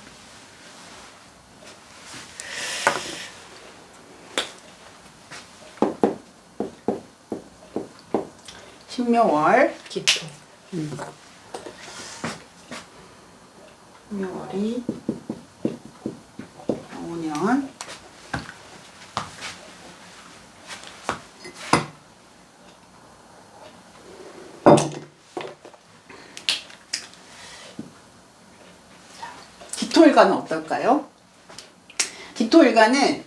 신묘월 기토. 신묘월이 5년 기토일간은 어떨까요? 기토일간은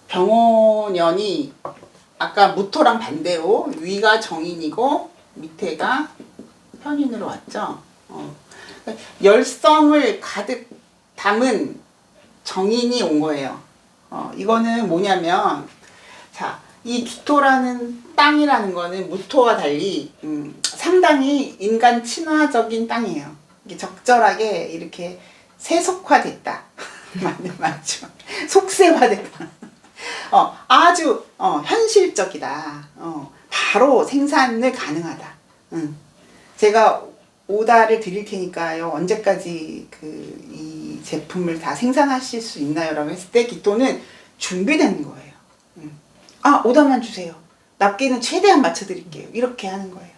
병호년이 아까 무토랑 반대로 위가 정인이고 밑에가 편인으로 왔죠. 열성을 가득 담은 정인이 온 거예요. 이거는 뭐냐면, 자, 이 기토라는 땅이라는 거는 무토와 달리 상당히 인간 친화적인 땅이에요. 이게 적절하게 이렇게 세속화됐다. 맞는 말이죠. 속세화됐다. 아주 현실적이다. 바로 생산을 가능하다. 제가 오다를 드릴 테니까요. 언제까지 이 제품을 다 생산하실 수 있나요? 라고 했을 때 기토는 준비되는 거예요. 오다만 주세요. 납기는 최대한 맞춰드릴게요. 이렇게 하는 거예요.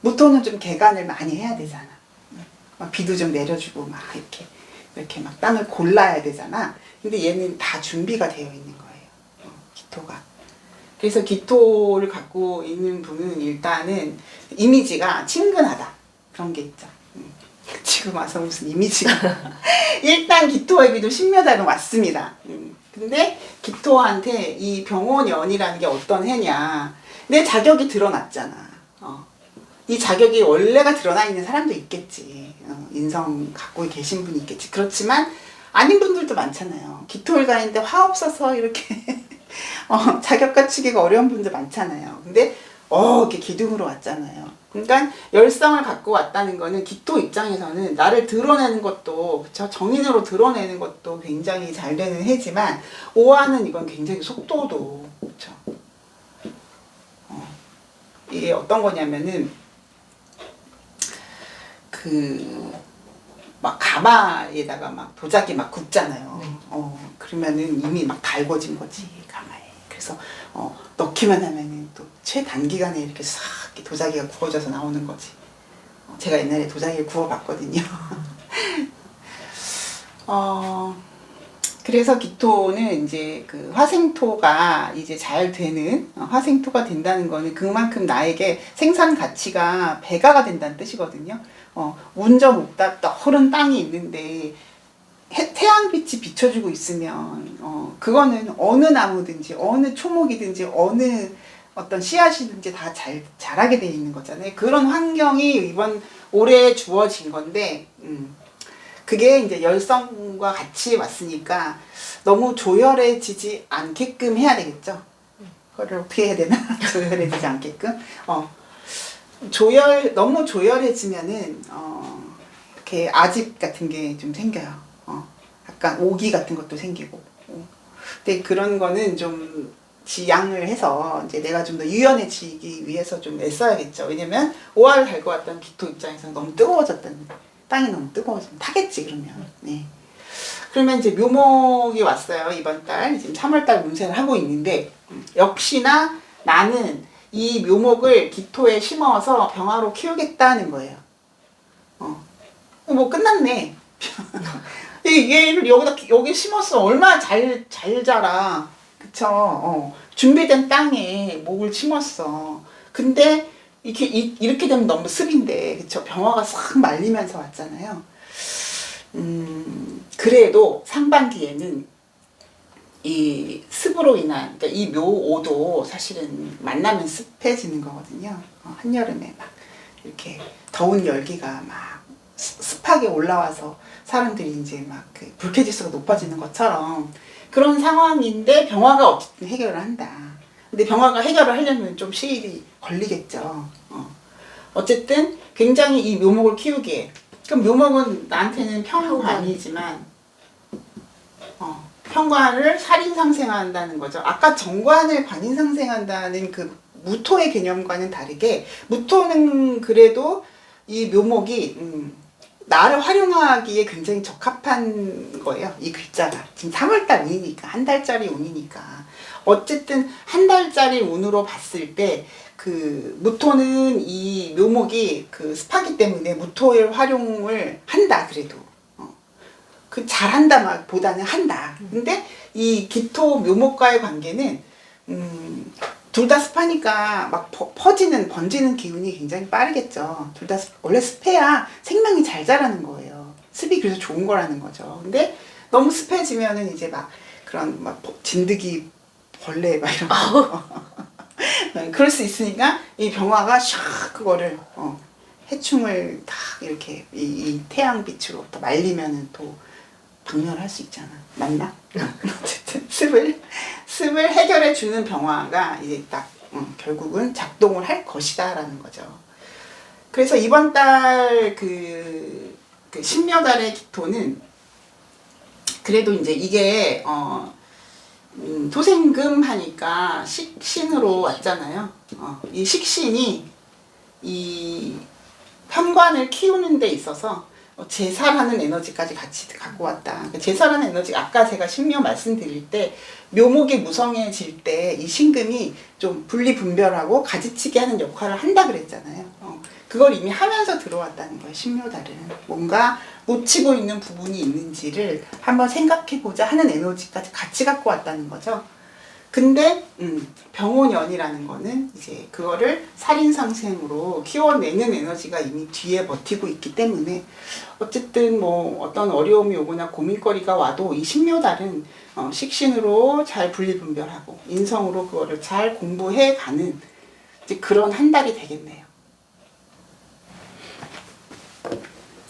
무토는 좀 개간을 많이 해야 되잖아. 막 비도 좀 내려주고 막 이렇게 막 땅을 골라야 되잖아. 근데 얘는 다 준비가 되어 있는 거예요. 기토가. 그래서 기토를 갖고 있는 분은 일단은 이미지가 친근하다. 그런 게 있죠. 지금 와서 무슨 이미지가. 일단 기토에게도 신묘달은 왔습니다. 근데 기토한테 이 병원연이라는 게 어떤 해냐. 내 자격이 드러났잖아. 이 자격이 원래가 드러나 있는 사람도 있겠지. 인성 갖고 계신 분이 있겠지. 그렇지만 아닌 분들도 많잖아요. 기토일간인데 화 없어서 이렇게 자격 갖추기가 어려운 분들 많잖아요. 근데 이렇게 기둥으로 왔잖아요. 그러니까 열성을 갖고 왔다는 거는 기토 입장에서는 나를 드러내는 것도 그쵸? 정인으로 드러내는 것도 굉장히 잘 되는 해지만 오화는 이건 굉장히 속도도 그쵸? 이게 어떤 거냐면은 막 가마에다가 막 도자기 막 굽잖아요. 그러면은 이미 막 달궈진 거지 가마에. 그래서 넣기만 하면은 또 최단기간에 이렇게 싹 도자기가 구워져서 나오는 거지. 제가 옛날에 도자기를 구워봤거든요. 그래서 기토는 이제 화생토가 이제 잘 되는 화생토가 된다는 거는 그만큼 나에게 생산 가치가 배가가 된다는 뜻이거든요. 운전 없다 떠오른 땅이 있는데 태양빛이 비춰주고 있으면 그거는 어느 나무든지 어느 초목이든지 어느 어떤 씨앗이든지 다 자라게 돼 있는 거잖아요. 그런 환경이 올해 주어진 건데 그게 이제 열성과 같이 왔으니까 너무 조열해지지 않게끔 해야 되겠죠. 그거를 어떻게 해야 되나? 조열해지지 않게끔. 너무 조열해지면은 이렇게 아집 같은 게 좀 생겨요. 약간 오기 같은 것도 생기고. 근데 그런 거는 좀 지양을 해서 이제 내가 좀 더 유연해지기 위해서 좀 애써야겠죠. 왜냐면 5화를 달고 왔던 기토 입장에서는 너무 뜨거워졌다는 거. 땅이 너무 뜨거워지면 타겠지 그러면. 네. 그러면 이제 묘목이 왔어요. 이번 달 지금 3월달 운세를 하고 있는데 역시나 나는 이 묘목을 기토에 심어서 병화로 키우겠다는 거예요. 뭐 끝났네. 얘를 여기 심었어. 얼마나 잘 자라. 그쵸? 준비된 땅에 목을 심었어. 근데 이렇게 되면 너무 습인데, 그쵸? 병화가 싹 말리면서 왔잖아요. 그래도 상반기에는 이 습으로 인한, 그러니까 이 묘오도 사실은 만나면 습해지는 거거든요. 한여름에 막 이렇게 더운 열기가 막 습하게 올라와서 사람들이 이제 막 불쾌지수가 높아지는 것처럼 그런 상황인데 병화가 어쨌든 해결을 한다. 근데 병화가 해결을 하려면 좀 시일이 걸리겠죠. 어쨌든 굉장히 이 묘목을 키우기에, 그럼 묘목은 나한테는 평관이지만 평관을 살인상생한다는 거죠. 아까 정관을 관인상생한다는 그 무토의 개념과는 다르게 무토는 그래도 이 묘목이 나를 활용하기에 굉장히 적합한 거예요. 이 글자가. 지금 3월달 운이니까, 한 달짜리 운이니까. 어쨌든 한 달짜리 운으로 봤을 때 무토는 이 묘목이 습하기 때문에 무토의 활용을 한다 그래도. 잘한다 보다는 한다. 근데 이 기토 묘목과의 관계는 둘 다 습하니까 막 번지는 기운이 굉장히 빠르겠죠. 둘 다 원래 습해야 생명이 잘 자라는 거예요. 습이 그래서 좋은 거라는 거죠. 근데 너무 습해지면은 이제 막 그런 막 진드기 벌레 막 이런 거 그럴 수 있으니까 이 병화가 샥 그거를 해충을 다 이렇게 이 태양빛으로 또 말리면은 또 박멸할 수 있잖아. 맞나? 어쨌든 습을 해결해 주는 병화가 이제 딱 결국은 작동을 할 것이다라는 거죠. 그래서 이번 달 그 신묘달의 기토는 그래도 이제 이게 토생금 하니까 식신으로 왔잖아요. 이 식신이 이 현관을 키우는 데 있어서 제사라는 에너지까지 같이 갖고 왔다. 제사라는 에너지 아까 제가 신묘 말씀드릴 때 묘목이 무성해질 때 이 신금이 좀 분리분별하고 가지치기 하는 역할을 한다 그랬잖아요. 그걸 이미 하면서 들어왔다는 거예요. 신묘달은 뭔가 놓치고 있는 부분이 있는지를 한번 생각해보자 하는 에너지까지 같이 갖고 왔다는 거죠. 근데 병혼연이라는 거는 이제 그거를 살인상생으로 키워내는 에너지가 이미 뒤에 버티고 있기 때문에 어쨌든 뭐 어떤 어려움이 오거나 고민거리가 와도 이 신묘달은 식신으로 잘 분리분별하고 인성으로 그거를 잘 공부해가는 이제 그런 한 달이 되겠네요.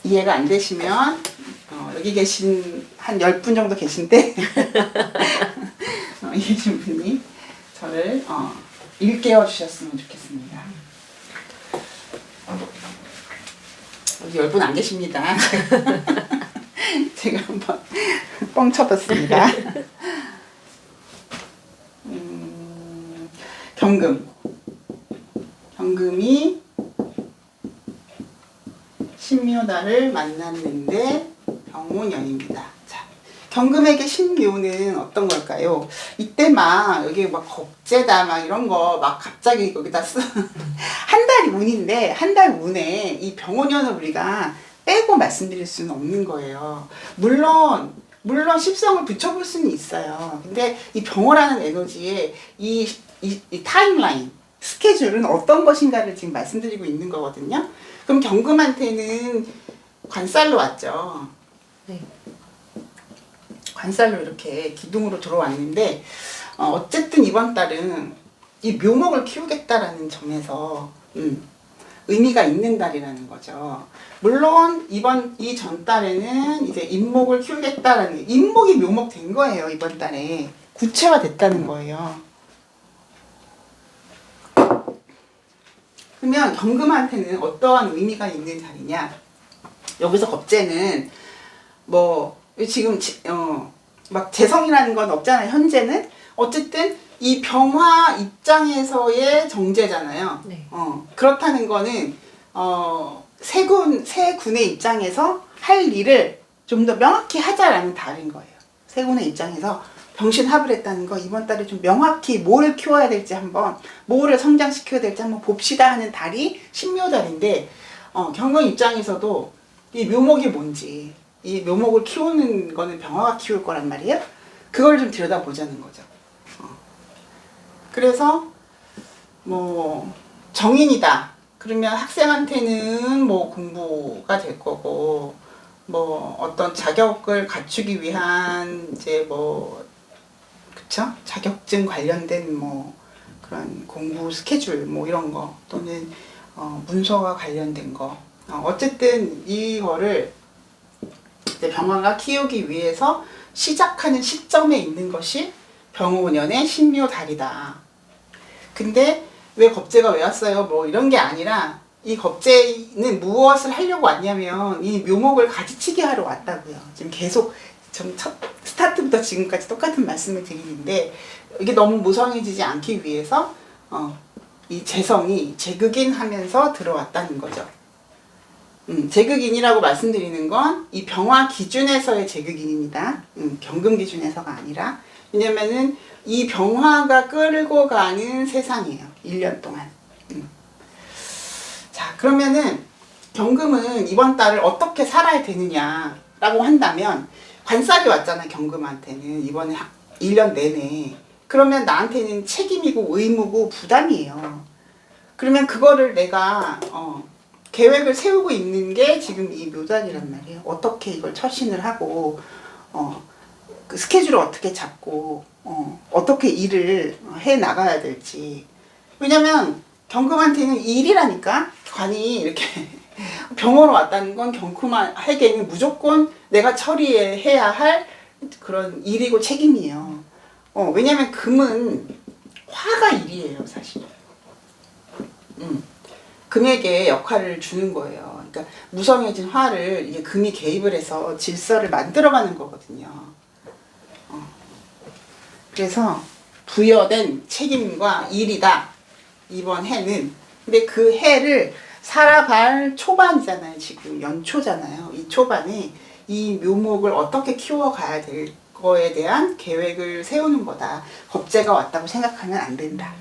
이해가 안 되시면 여기 계신 한 10분 정도 계신데 이해 준 분이 저를 일깨워 주셨으면 좋겠습니다. 여기 10분 안 계십니다. 제가 한번 뻥 쳐봤습니다. 경금이 신묘달을 만났는데 병혼연입니다. 자, 경금에게 신묘는 어떤 걸까요? 이때 막 여기 막 겁재다 막 이런 거 막 갑자기 여기다 한 달이 운인데 한 달 운에 이 병혼연을 우리가 빼고 말씀드릴 수는 없는 거예요. 물론 십성을 붙여볼 수는 있어요. 근데 이 병호라는 에너지에 이 타임라인 스케줄은 어떤 것인가를 지금 말씀드리고 있는 거거든요. 그럼 경금한테는 관살로 왔죠. 네. 관살로 이렇게 기둥으로 들어왔는데 어쨌든 이번 달은 이 묘목을 키우겠다라는 점에서 의미가 있는 달이라는 거죠. 물론 이 전 달에는 이제 인목을 키우겠다라는 인목이 묘목된 거예요. 이번 달에 구체화됐다는 거예요. 그러면 경금한테는 어떠한 의미가 있는 달이냐? 여기서 겁재는 뭐 지금 막 재성이라는 건 없잖아요. 현재는 어쨌든 이 병화 입장에서의 정제잖아요. 네. 그렇다는 거는 세 군의 입장에서 할 일을 좀 더 명확히 하자라는 달인 거예요. 세 군의 입장에서 병신합을 했다는 거 이번 달에 좀 명확히 뭘 키워야 될지 한번 뭐를 성장시켜야 될지 한번 봅시다 하는 달이 신묘달인데 경금 입장에서도 이 묘목이 뭔지 이 묘목을 키우는 거는 병화가 키울 거란 말이에요. 그걸 좀 들여다보자는 거죠. 그래서 뭐 정인이다. 그러면 학생한테는 뭐 공부가 될 거고 뭐 어떤 자격을 갖추기 위한 이제 뭐 그쵸? 자격증 관련된 뭐 그런 공부 스케줄 뭐 이런 거 또는 문서와 관련된 거 어쨌든 이거를 이제 병화가 키우기 위해서 시작하는 시점에 있는 것이 병호년의 신묘달이다. 근데 왜 겁재가 왜 왔어요? 뭐 이런 게 아니라 이 겁재는 무엇을 하려고 왔냐면 이 묘목을 가지치기 하러 왔다고요. 지금 계속 첫 스타트부터 지금까지 똑같은 말씀을 드리는데 이게 너무 무성해지지 않기 위해서 이 재성이 재극인하면서 들어왔다는 거죠. 재극인이라고 말씀드리는 건 이 병화 기준에서의 재극인입니다. 경금 기준에서가 아니라 왜냐면은 이 병화가 끌고 가는 세상이에요. 1년 동안. 자, 그러면은 경금은 이번 달을 어떻게 살아야 되느냐라고 한다면 관살이 왔잖아요. 경금한테는 이번에 1년 내내. 그러면 나한테는 책임이고 의무고 부담이에요. 그러면 그거를 내가 계획을 세우고 있는 게 지금 이 묘달이란 말이에요. 어떻게 이걸 처신을 하고 그 스케줄을 어떻게 잡고 어떻게 일을 해 나가야 될지. 왜냐면 경금한테는 일이라니까 관이 이렇게 병으로 왔다는 건 경금에게는 무조건 내가 처리해야 할 그런 일이고 책임이에요. 왜냐면 금은 화가 일이에요, 사실. 금에게 역할을 주는 거예요. 그러니까 무성해진 화를 이게 금이 개입을 해서 질서를 만들어가는 거거든요. 그래서 부여된 책임과 일이다. 이번 해는. 근데 그 해를 살아갈 초반이잖아요. 지금 연초잖아요. 이 초반에 이 묘목을 어떻게 키워가야 될 거에 대한 계획을 세우는 거다. 겁재가 왔다고 생각하면 안 된다.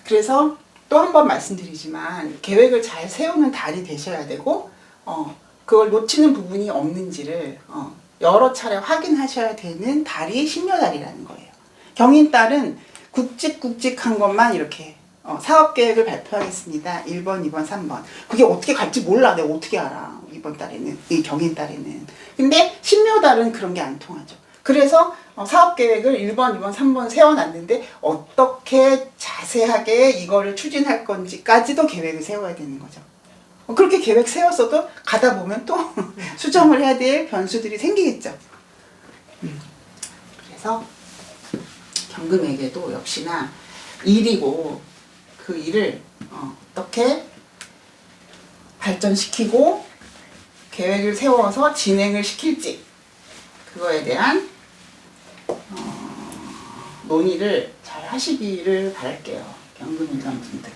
그래서 또 한 번 말씀드리지만 계획을 잘 세우는 달이 되셔야 되고 그걸 놓치는 부분이 없는지를 여러 차례 확인하셔야 되는 달이 신묘달이라는 거예요. 경인달은 굵직굵직한 것만 이렇게 사업계획을 발표하겠습니다. 1번, 2번, 3번. 그게 어떻게 갈지 몰라. 내가 어떻게 알아. 이번 달에는. 이 경인달에는. 근데 신묘달은 그런 게 안 통하죠. 그래서 사업계획을 1번, 2번, 3번 세워놨는데 어떻게 자세하게 이거를 추진할 건지까지도 계획을 세워야 되는 거죠. 그렇게 계획 세웠어도 가다 보면 또 수정을 해야 될 변수들이 생기겠죠. 그래서 경금에게도 역시나 일이고 그 일을 어떻게 발전시키고 계획을 세워서 진행을 시킬지 그거에 대한 논의를 잘 하시기를 바랄게요. 경금일간 분들.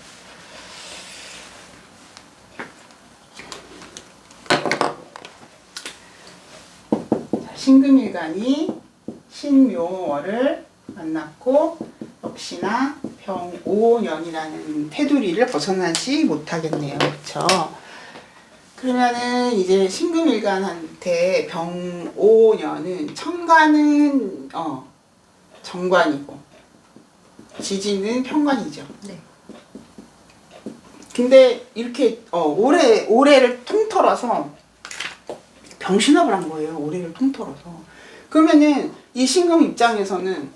신금일간이 신묘월을 만났고 역시나 병오년이라는 테두리를 벗어나지 못하겠네요. 그쵸? 그러면은 이제 신금일간한테 병오년은 청간은 정관이고 지지는 편관이죠. 네. 근데 이렇게 올해를 통틀어서 병신업을 한 거예요. 올해를 통틀어서. 그러면은 이 신금 입장에서는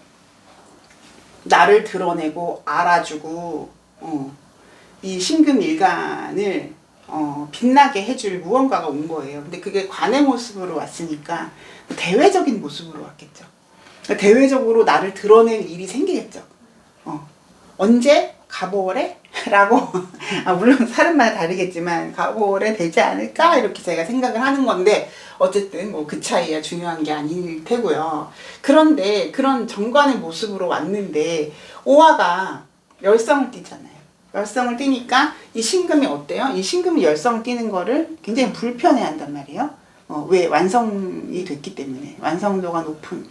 나를 드러내고 알아주고 이 신금 일간을 빛나게 해줄 무언가가 온 거예요. 근데 그게 관의 모습으로 왔으니까 대외적인 모습으로 왔겠죠. 그러니까 대외적으로 나를 드러낼 일이 생기겠죠. 언제? 갑오월에? 라고 물론 사람마다 다르겠지만 갑오월에 되지 않을까 이렇게 제가 생각을 하는 건데 어쨌든 뭐 그 차이야 중요한 게 아닐 테고요. 그런데 그런 정관의 모습으로 왔는데 오화가 열성을 띠잖아요. 열성을 띠니까 이 신금이 어때요? 이 신금이 열성을 띠는 거를 굉장히 불편해 한단 말이에요. 왜? 완성이 됐기 때문에. 완성도가 높은.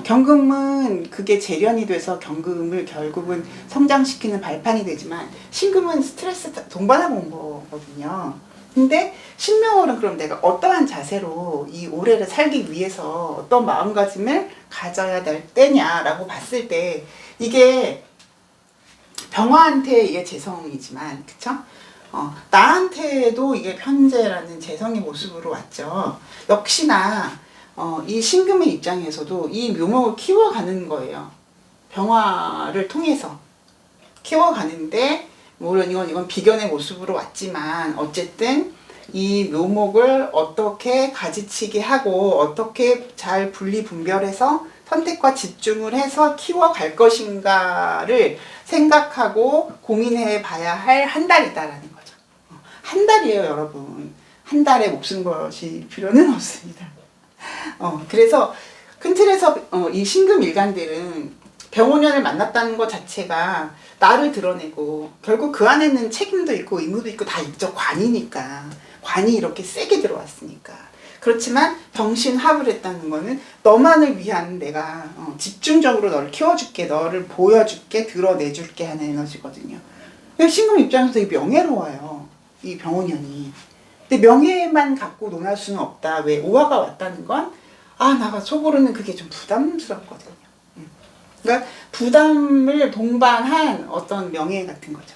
경금은 그게 재련이 돼서 경금을 결국은 성장시키는 발판이 되지만 신금은 스트레스 동반하고 온 거거든요. 근데 신묘월은 그럼 내가 어떠한 자세로 이 올해를 살기 위해서 어떤 마음가짐을 가져야 될 때냐라고 봤을 때 이게 병화한테 이게 재성이지만 그쵸? 나한테도 이게 편재라는 재성의 모습으로 왔죠. 역시나 이 신금의 입장에서도 이 묘목을 키워가는 거예요. 병화를 통해서 키워가는데 물론 이건 비견의 모습으로 왔지만 어쨌든 이 묘목을 어떻게 가지치게 하고 어떻게 잘 분리분별해서 선택과 집중을 해서 키워갈 것인가를 생각하고 고민해 봐야 할 한 달이다라는 거죠. 한 달이에요, 여러분. 한 달에 목숨 거실 필요는 없습니다. 그래서 큰 틀에서 이 신금 일간들은 병오년을 만났다는 것 자체가 나를 드러내고 결국 그 안에는 책임도 있고 의무도 있고 다 있죠. 관이니까. 관이 이렇게 세게 들어왔으니까. 그렇지만 병신합을 했다는 거는 너만을 위한 내가 집중적으로 너를 키워줄게, 너를 보여줄게, 드러내줄게 하는 에너지거든요. 신금 입장에서 되게 명예로워요. 이 병오년이. 근데 명예만 갖고 논할 수는 없다. 왜? 오화가 왔다는 건 나가 속으로는 그게 좀 부담스럽거든요. 그러니까 부담을 동반한 어떤 명예 같은 거죠.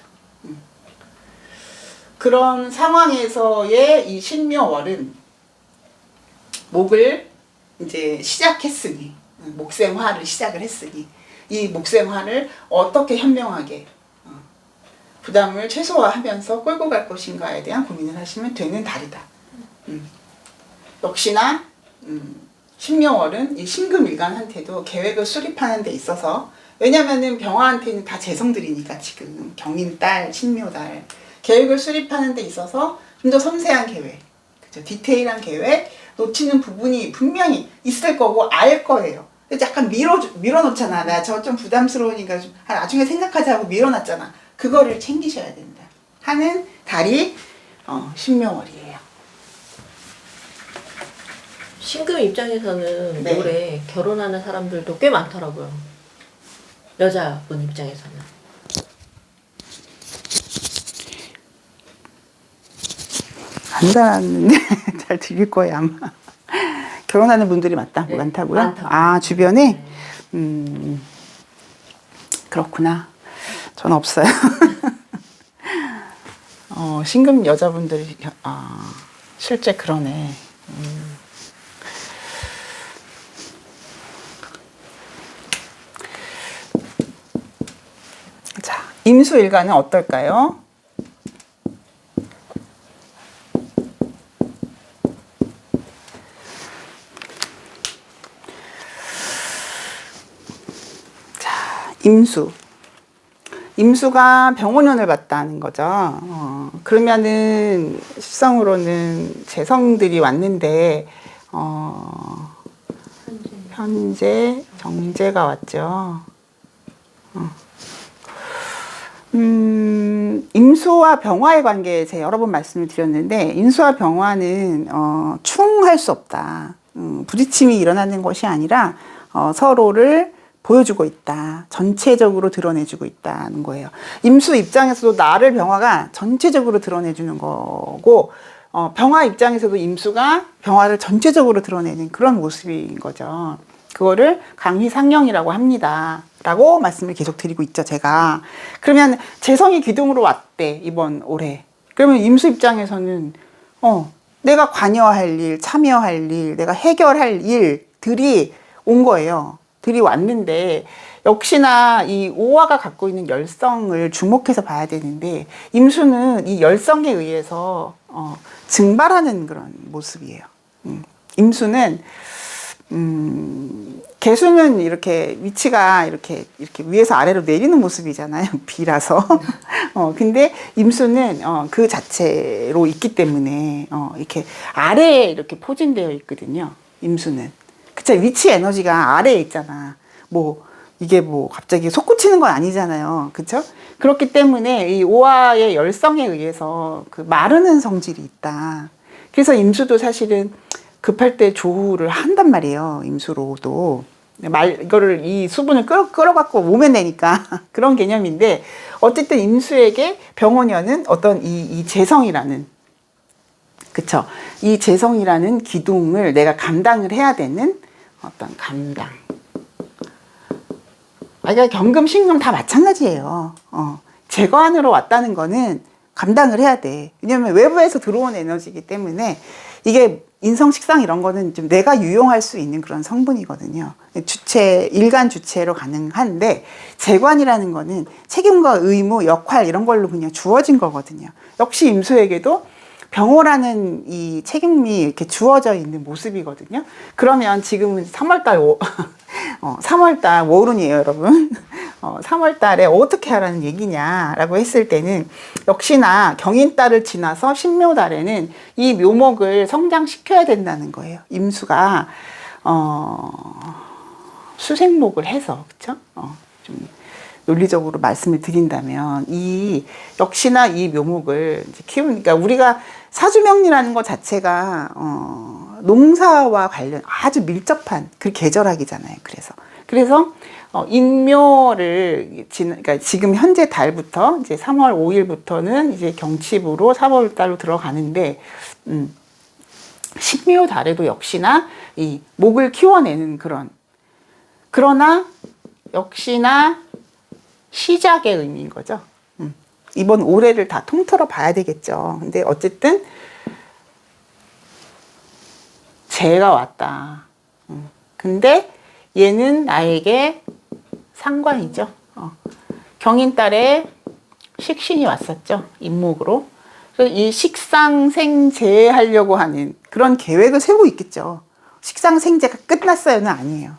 그런 상황에서의 이 신묘월은 목을 이제 시작했으니 목생화를 시작을 했으니 이 목생화를 어떻게 현명하게 부담을 최소화하면서 끌고 갈 것인가에 대한 고민을 하시면 되는 달이다. 역시나 신묘월은 이 신금일간한테도 계획을 수립하는 데 있어서, 왜냐면은 병화한테는 다 재성들이니까 지금 경인달, 신묘달 계획을 수립하는 데 있어서 좀 더 섬세한 계획, 그죠? 디테일한 계획, 놓치는 부분이 분명히 있을 거고 알 거예요. 근데 약간 밀어놓잖아. 나 저 좀 부담스러우니까 좀 나중에 생각하자 하고 밀어놨잖아. 그거를 챙기셔야 된다 하는 달이 신묘월이에요. 신금 입장에서는 네. 올해 결혼하는 사람들도 꽤 많더라고요. 여자분 입장에서는. 안 닿았는데 잘 들릴 거예요 아마. 결혼하는 분들이 네, 많다고요? 많다고요. 아 주변에? 네. 그렇구나. 전 없어요. 신금 여자분들이 실제 그러네. 자, 임수일간은 어떨까요? 자, 임수가 병원연을 봤다는 거죠. 그러면은 십성으로는 재성들이 왔는데 현재 정제가 왔죠. 임수와 병화의 관계에 제가 여러 번 말씀을 드렸는데, 임수와 병화는 충할 수 없다. 부딪힘이 일어나는 것이 아니라 서로를 보여주고 있다. 전체적으로 드러내주고 있다는 거예요. 임수 입장에서도 나를 병화가 전체적으로 드러내주는 거고, 병화 입장에서도 임수가 병화를 전체적으로 드러내는 그런 모습인 거죠. 그거를 강휘상령이라고 합니다. 라고 말씀을 계속 드리고 있죠, 제가. 그러면 재성이 기둥으로 왔대, 이번 올해. 그러면 임수 입장에서는, 내가 관여할 일, 참여할 일, 내가 해결할 일들이 온 거예요. 들이 왔는데, 역시나 이 오화가 갖고 있는 열성을 주목해서 봐야 되는데, 임수는 이 열성에 의해서 증발하는 그런 모습이에요. 임수는 개수는 이렇게 위치가 이렇게 위에서 아래로 내리는 모습이잖아요. 비라서. 근데 임수는 그 자체로 있기 때문에 이렇게 아래에 이렇게 포진되어 있거든요. 임수는. 그쵸? 위치 에너지가 아래에 있잖아. 이게 갑자기 솟구치는 건 아니잖아요. 그쵸? 그렇기 때문에 이 오화의 열성에 의해서 그 마르는 성질이 있다. 그래서 임수도 사실은 급할 때 조우를 한단 말이에요. 임수로도. 이거를 이 수분을 끌어갖고 몸에 내니까 그런 개념인데, 어쨌든 임수에게 병원연은 어떤 이 재성이라는, 그쵸? 이 재성이라는 기둥을 내가 감당을 해야 되는 어떤 감당. 그러니까 경금, 신금 다 마찬가지예요. 제거안으로 왔다는 거는 감당을 해야 돼. 왜냐면 외부에서 들어온 에너지이기 때문에 이게 인성, 식상 이런 거는 좀 내가 유용할 수 있는 그런 성분이거든요. 일간 주체로 가능한데, 재관이라는 거는 책임과 의무, 역할 이런 걸로 그냥 주어진 거거든요. 역시 임수에게도 병호라는 이 책임이 이렇게 주어져 있는 모습이거든요. 그러면 지금은 3월달 3월달 월운이에요, 여러분. 3월달에 어떻게 하라는 얘기냐라고 했을 때는, 역시나 경인달을 지나서 신묘달에는 이 묘목을 성장시켜야 된다는 거예요. 임수가 수생목을 해서, 그쵸? 좀 논리적으로 말씀을 드린다면, 역시나 이 묘목을 이제 키우니까, 우리가 사주명리라는 것 자체가 농사와 관련 아주 밀접한 그 계절학이잖아요. 그래서 인묘를 그러니까 지금 현재 달부터 이제 3월 5일부터는 이제 경칩으로 4월 달로 들어가는데, 신묘 달에도 역시나 이 목을 키워내는 그러나 역시나 시작의 의미인 거죠. 이번 올해를 다 통틀어 봐야 되겠죠. 근데 어쨌든 재가 왔다. 근데 얘는 나에게 상관이죠. 경인달에 식신이 왔었죠. 임목으로. 그래서 이 식상생재 하려고 하는 그런 계획을 세우고 있겠죠. 식상생재가 끝났어요는 아니에요.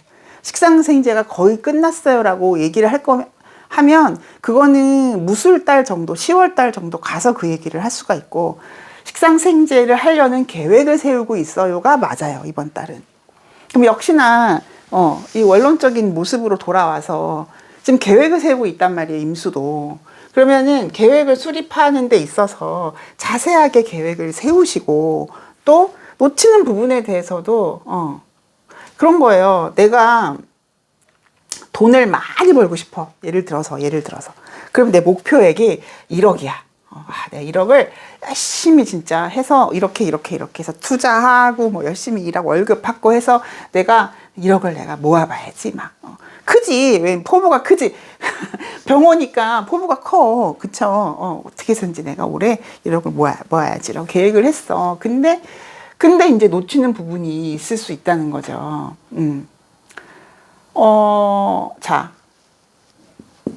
식상생재가 거의 끝났어요라고 얘기를 할 거면 하면 그거는 무술달 정도, 10월달 정도 가서 그 얘기를 할 수가 있고, 식상생재를 하려는 계획을 세우고 있어요가 맞아요, 이번 달은. 그럼 역시나 이 원론적인 모습으로 돌아와서 지금 계획을 세우고 있단 말이에요, 임수도. 그러면은 계획을 수립하는 데 있어서 자세하게 계획을 세우시고, 또 놓치는 부분에 대해서도 그런 거예요. 내가 돈을 많이 벌고 싶어. 예를 들어서. 그럼 내 목표액이 1억이야. 내가 1억을 열심히 진짜 해서 이렇게 해서 투자하고 뭐 열심히 일하고 월급 받고 해서 내가 1억을 내가 모아봐야지 막. 크지. 왜 포부가 크지. 병호니까 포부가 커. 그쵸. 어떻게 해서든지 내가 올해 1억을 모아야지라고 계획을 했어. 근데 이제 놓치는 부분이 있을 수 있다는 거죠. 자,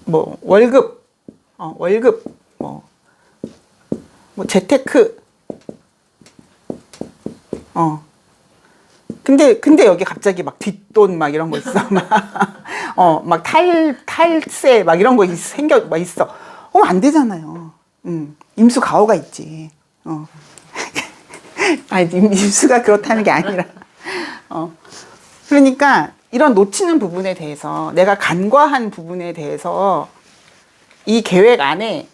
뭐, 월급, 뭐 재테크, 근데 여기 갑자기 막 뒷돈 막 이런 거 있어. 막 탈세 막 이런 거 있어. 안 되잖아요. 임수 가오가 있지. 아니, 임수가 그렇다는 게 아니라. 그러니까 이런 놓치는 부분에 대해서, 내가 간과한 부분에 대해서 이 계획 안에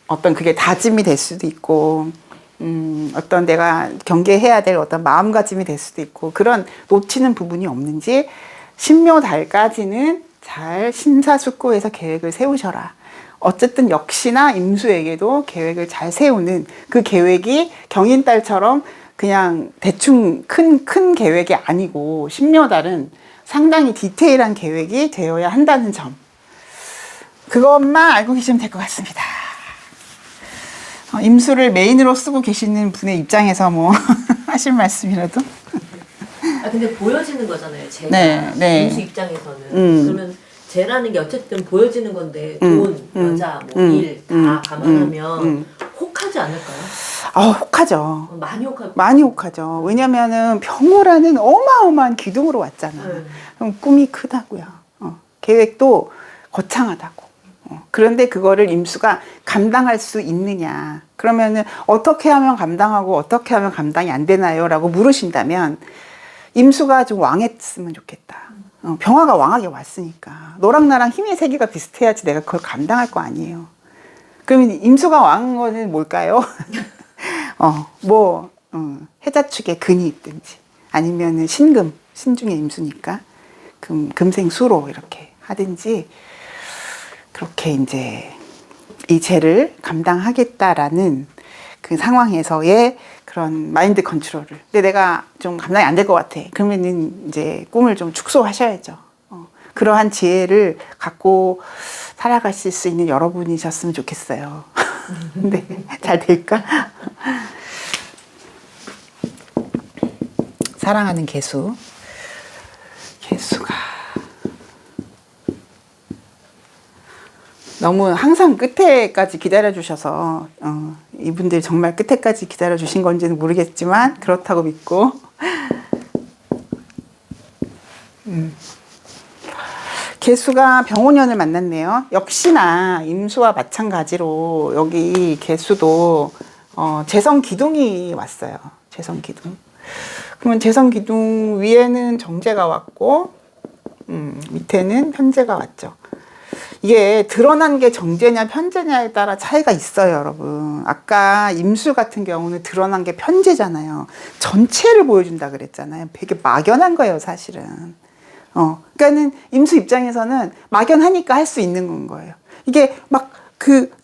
어떤 그게 다짐이 될 수도 있고, 어떤 내가 경계해야 될 어떤 마음가짐이 될 수도 있고, 그런 놓치는 부분이 없는지 신묘달까지는 잘 심사숙고해서 계획을 세우셔라. 어쨌든 역시나 임수에게도 계획을 잘 세우는, 그 계획이 경인달처럼 그냥 대충 큰 계획이 아니고 신묘달은 상당히 디테일한 계획이 되어야 한다는 점, 그것만 알고 계시면 될 것 같습니다. 임수를 메인으로 쓰고 계시는 분의 입장에서 뭐 하실 말씀이라도. 근데 보여지는 거잖아요. 제가 네. 임수 입장에서는. 그러면 쟤라는 게 어쨌든 보여지는 건데 돈, 여자, 뭐 일 다 감안하면 혹하지 않을까요? 혹하죠. 많이 혹하죠. 왜냐면은 병호라는 어마어마한 기둥으로 왔잖아. 그럼 꿈이 크다고요. 계획도 거창하다고. 그런데 그거를 임수가 감당할 수 있느냐. 그러면은 어떻게 하면 감당하고 어떻게 하면 감당이 안 되나요? 라고 물으신다면 임수가 좀 왕했으면 좋겠다. 병화가 왕하게 왔으니까. 너랑 나랑 힘의 세계가 비슷해야지 내가 그걸 감당할 거 아니에요. 그러면 임수가 왕한 거는 뭘까요? 해자축에 근이 있든지, 아니면은 신중의 임수니까 금생수로 이렇게 하든지, 그렇게 이제 이 죄를 감당하겠다라는 그 상황에서의 그런 마인드 컨트롤을. 근데 내가 좀 감당이 안 될 것 같아. 그러면은 이제 꿈을 좀 축소하셔야죠. 그러한 지혜를 갖고 살아가실 수 있는 여러분이셨으면 좋겠어요. 근데 잘 될까? 사랑하는 개수가 너무 항상 끝에까지 기다려주셔서 이분들 정말 끝에까지 기다려주신 건지는 모르겠지만 그렇다고 믿고, 개수가 병호년을 만났네요. 역시나 임수와 마찬가지로 여기 개수도 재성기둥이 왔어요. 재성기둥. 그러면 재성기둥 위에는 정제가 왔고 밑에는 편제가 왔죠. 이게 드러난 게 정제냐 편제냐에 따라 차이가 있어요, 여러분. 아까 임수 같은 경우는 드러난 게 편제잖아요. 전체를 보여준다 그랬잖아요. 되게 막연한 거예요, 사실은. 그러니까는 임수 입장에서는 막연하니까 할 수 있는 거예요. 이게 막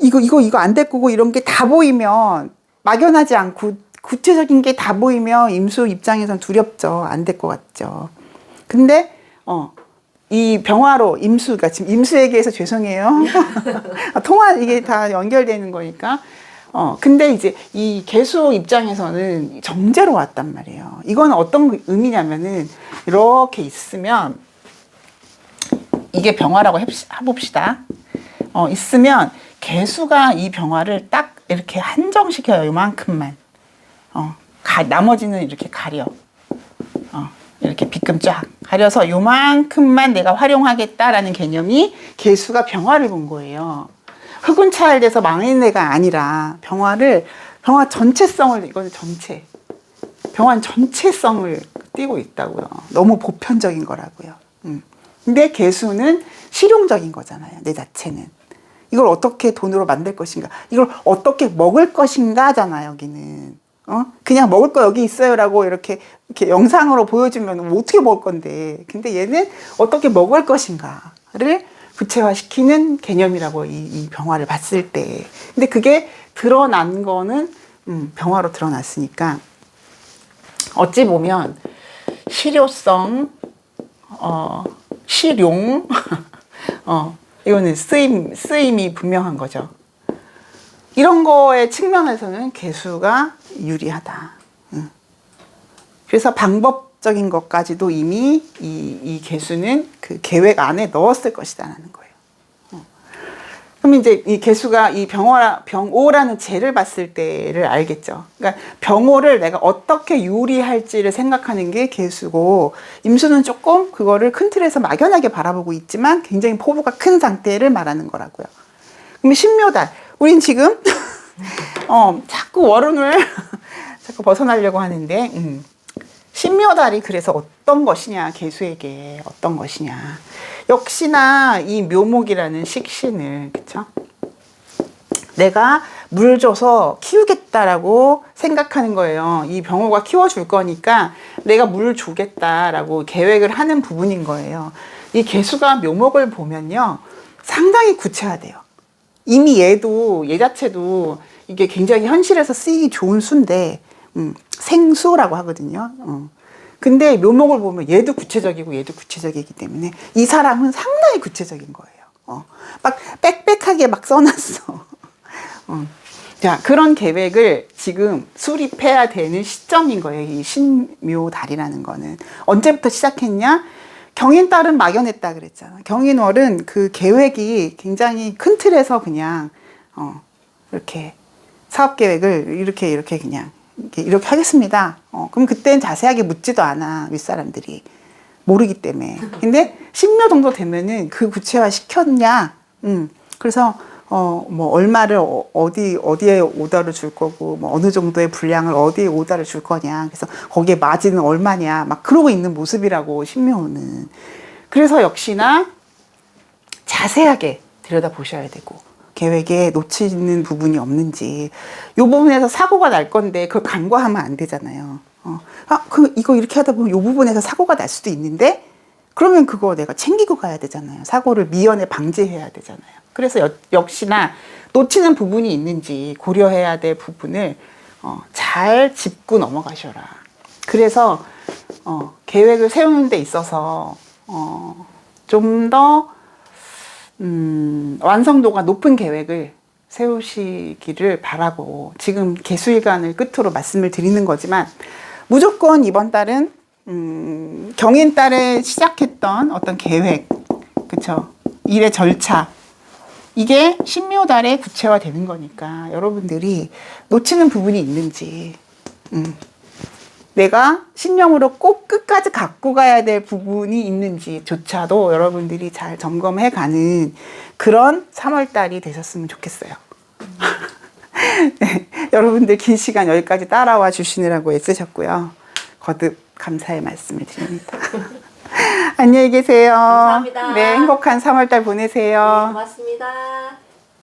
이거 안 될 거고 이런 게 다 보이면, 막연하지 않고 구체적인 게 다 보이면 임수 입장에서는 두렵죠. 안 될 것 같죠. 근데 이 병화로 임수가, 지금 임수에게해서 죄송해요. 통화 이게 다 연결되는 거니까. 근데 이제 이 개수 입장에서는 정제로 왔단 말이에요. 이건 어떤 의미냐면은, 이렇게 있으면, 이게 병화라고 해봅시다. 있으면 개수가 이 병화를 딱 이렇게 한정시켜요. 요만큼만. 나머지는 이렇게 가려. 이렇게 빗금 쫙 가려서 요만큼만 내가 활용하겠다라는 개념이 개수가 병화를 본 거예요. 흑운 차일돼서 망한 애가 아니라 병화 전체성을, 이거는 전체. 병화 전체성을 띠고 있다고요. 너무 보편적인 거라고요. 근데 개수는 실용적인 거잖아요. 내 자체는. 이걸 어떻게 돈으로 만들 것인가. 이걸 어떻게 먹을 것인가 하잖아요. 여기는. 그냥 먹을 거 여기 있어요라고 이렇게 영상으로 보여주면 어떻게 먹을 건데. 근데 얘는 어떻게 먹을 것인가를 구체화시키는 개념이라고 이 병화를 봤을 때. 근데 그게 드러난 거는 병화로 드러났으니까 어찌 보면 실효성, 실용, 이거는 쓰임이 분명한 거죠. 이런 거의 측면에서는 개수가 유리하다. 그래서 방법적인 것까지도 이미 이 개수는 그 계획 안에 넣었을 것이다라는 거예요. 그럼 이제 이 개수가 이 병오라는 재를 봤을 때를 알겠죠. 그러니까 병오를 내가 어떻게 유리할지를 생각하는 게 개수고, 임수는 조금 그거를 큰 틀에서 막연하게 바라보고 있지만 굉장히 포부가 큰 상태를 말하는 거라고요. 그럼 신묘달, 우린 지금 자꾸 월운을 자꾸 벗어나려고 하는데 신묘달이 그래서 어떤 것이냐, 개수에게 어떤 것이냐. 역시나 이 묘목이라는 식신을, 그쵸? 내가 물 줘서 키우겠다라고 생각하는 거예요. 이 병호가 키워줄 거니까 내가 물 주겠다라고 계획을 하는 부분인 거예요. 이 개수가 묘목을 보면요, 상당히 구체화돼요. 이미 얘 자체도 이게 굉장히 현실에서 쓰이기 좋은 수인데, 생수라고 하거든요. 근데 묘목을 보면 얘도 구체적이고 얘도 구체적이기 때문에 이 사람은 상당히 구체적인 거예요. 막 빽빽하게 막 써놨어. 자, 그런 계획을 지금 수립해야 되는 시점인 거예요. 이 신묘달이라는 거는. 언제부터 시작했냐? 경인달은 막연했다 그랬잖아. 경인월은 그 계획이 굉장히 큰 틀에서 그냥 이렇게 사업 계획을 이렇게 그냥 이렇게 하겠습니다. 그럼 그때는 자세하게 묻지도 않아, 윗사람들이. 모르기 때문에. 근데 10묘 정도 되면은 그 구체화 시켰냐? 그래서, 뭐, 얼마를 어디에 오더를 줄 거고, 뭐, 어느 정도의 분량을 어디에 오더를 줄 거냐. 그래서 거기에 마진은 얼마냐. 막 그러고 있는 모습이라고, 10묘는. 그래서 역시나 자세하게 들여다보셔야 되고, 계획에 놓치는 부분이 없는지. 이 부분에서 사고가 날 건데 그걸 간과하면 안 되잖아요. 이거 이렇게 하다 보면 이 부분에서 사고가 날 수도 있는데, 그러면 그거 내가 챙기고 가야 되잖아요. 사고를 미연에 방지해야 되잖아요. 그래서 역시나 놓치는 부분이 있는지 고려해야 될 부분을 잘 짚고 넘어가셔라. 그래서 계획을 세우는 데 있어서 좀 더 완성도가 높은 계획을 세우시기를 바라고, 지금 개수일간을 끝으로 말씀을 드리는 거지만, 무조건 이번 달은 경인달에 시작했던 어떤 계획, 그쵸? 일의 절차, 이게 신묘달에 구체화되는 거니까 여러분들이 놓치는 부분이 있는지, 내가 신념으로 꼭 끝까지 갖고 가야 될 부분이 있는지조차도 여러분들이 잘 점검해 가는 그런 3월달이 되셨으면 좋겠어요. 네, 여러분들 긴 시간 여기까지 따라와 주시느라고 애쓰셨고요. 거듭 감사의 말씀을 드립니다. 안녕히 계세요. 감사합니다. 네, 행복한 3월달 보내세요. 네, 고맙습니다.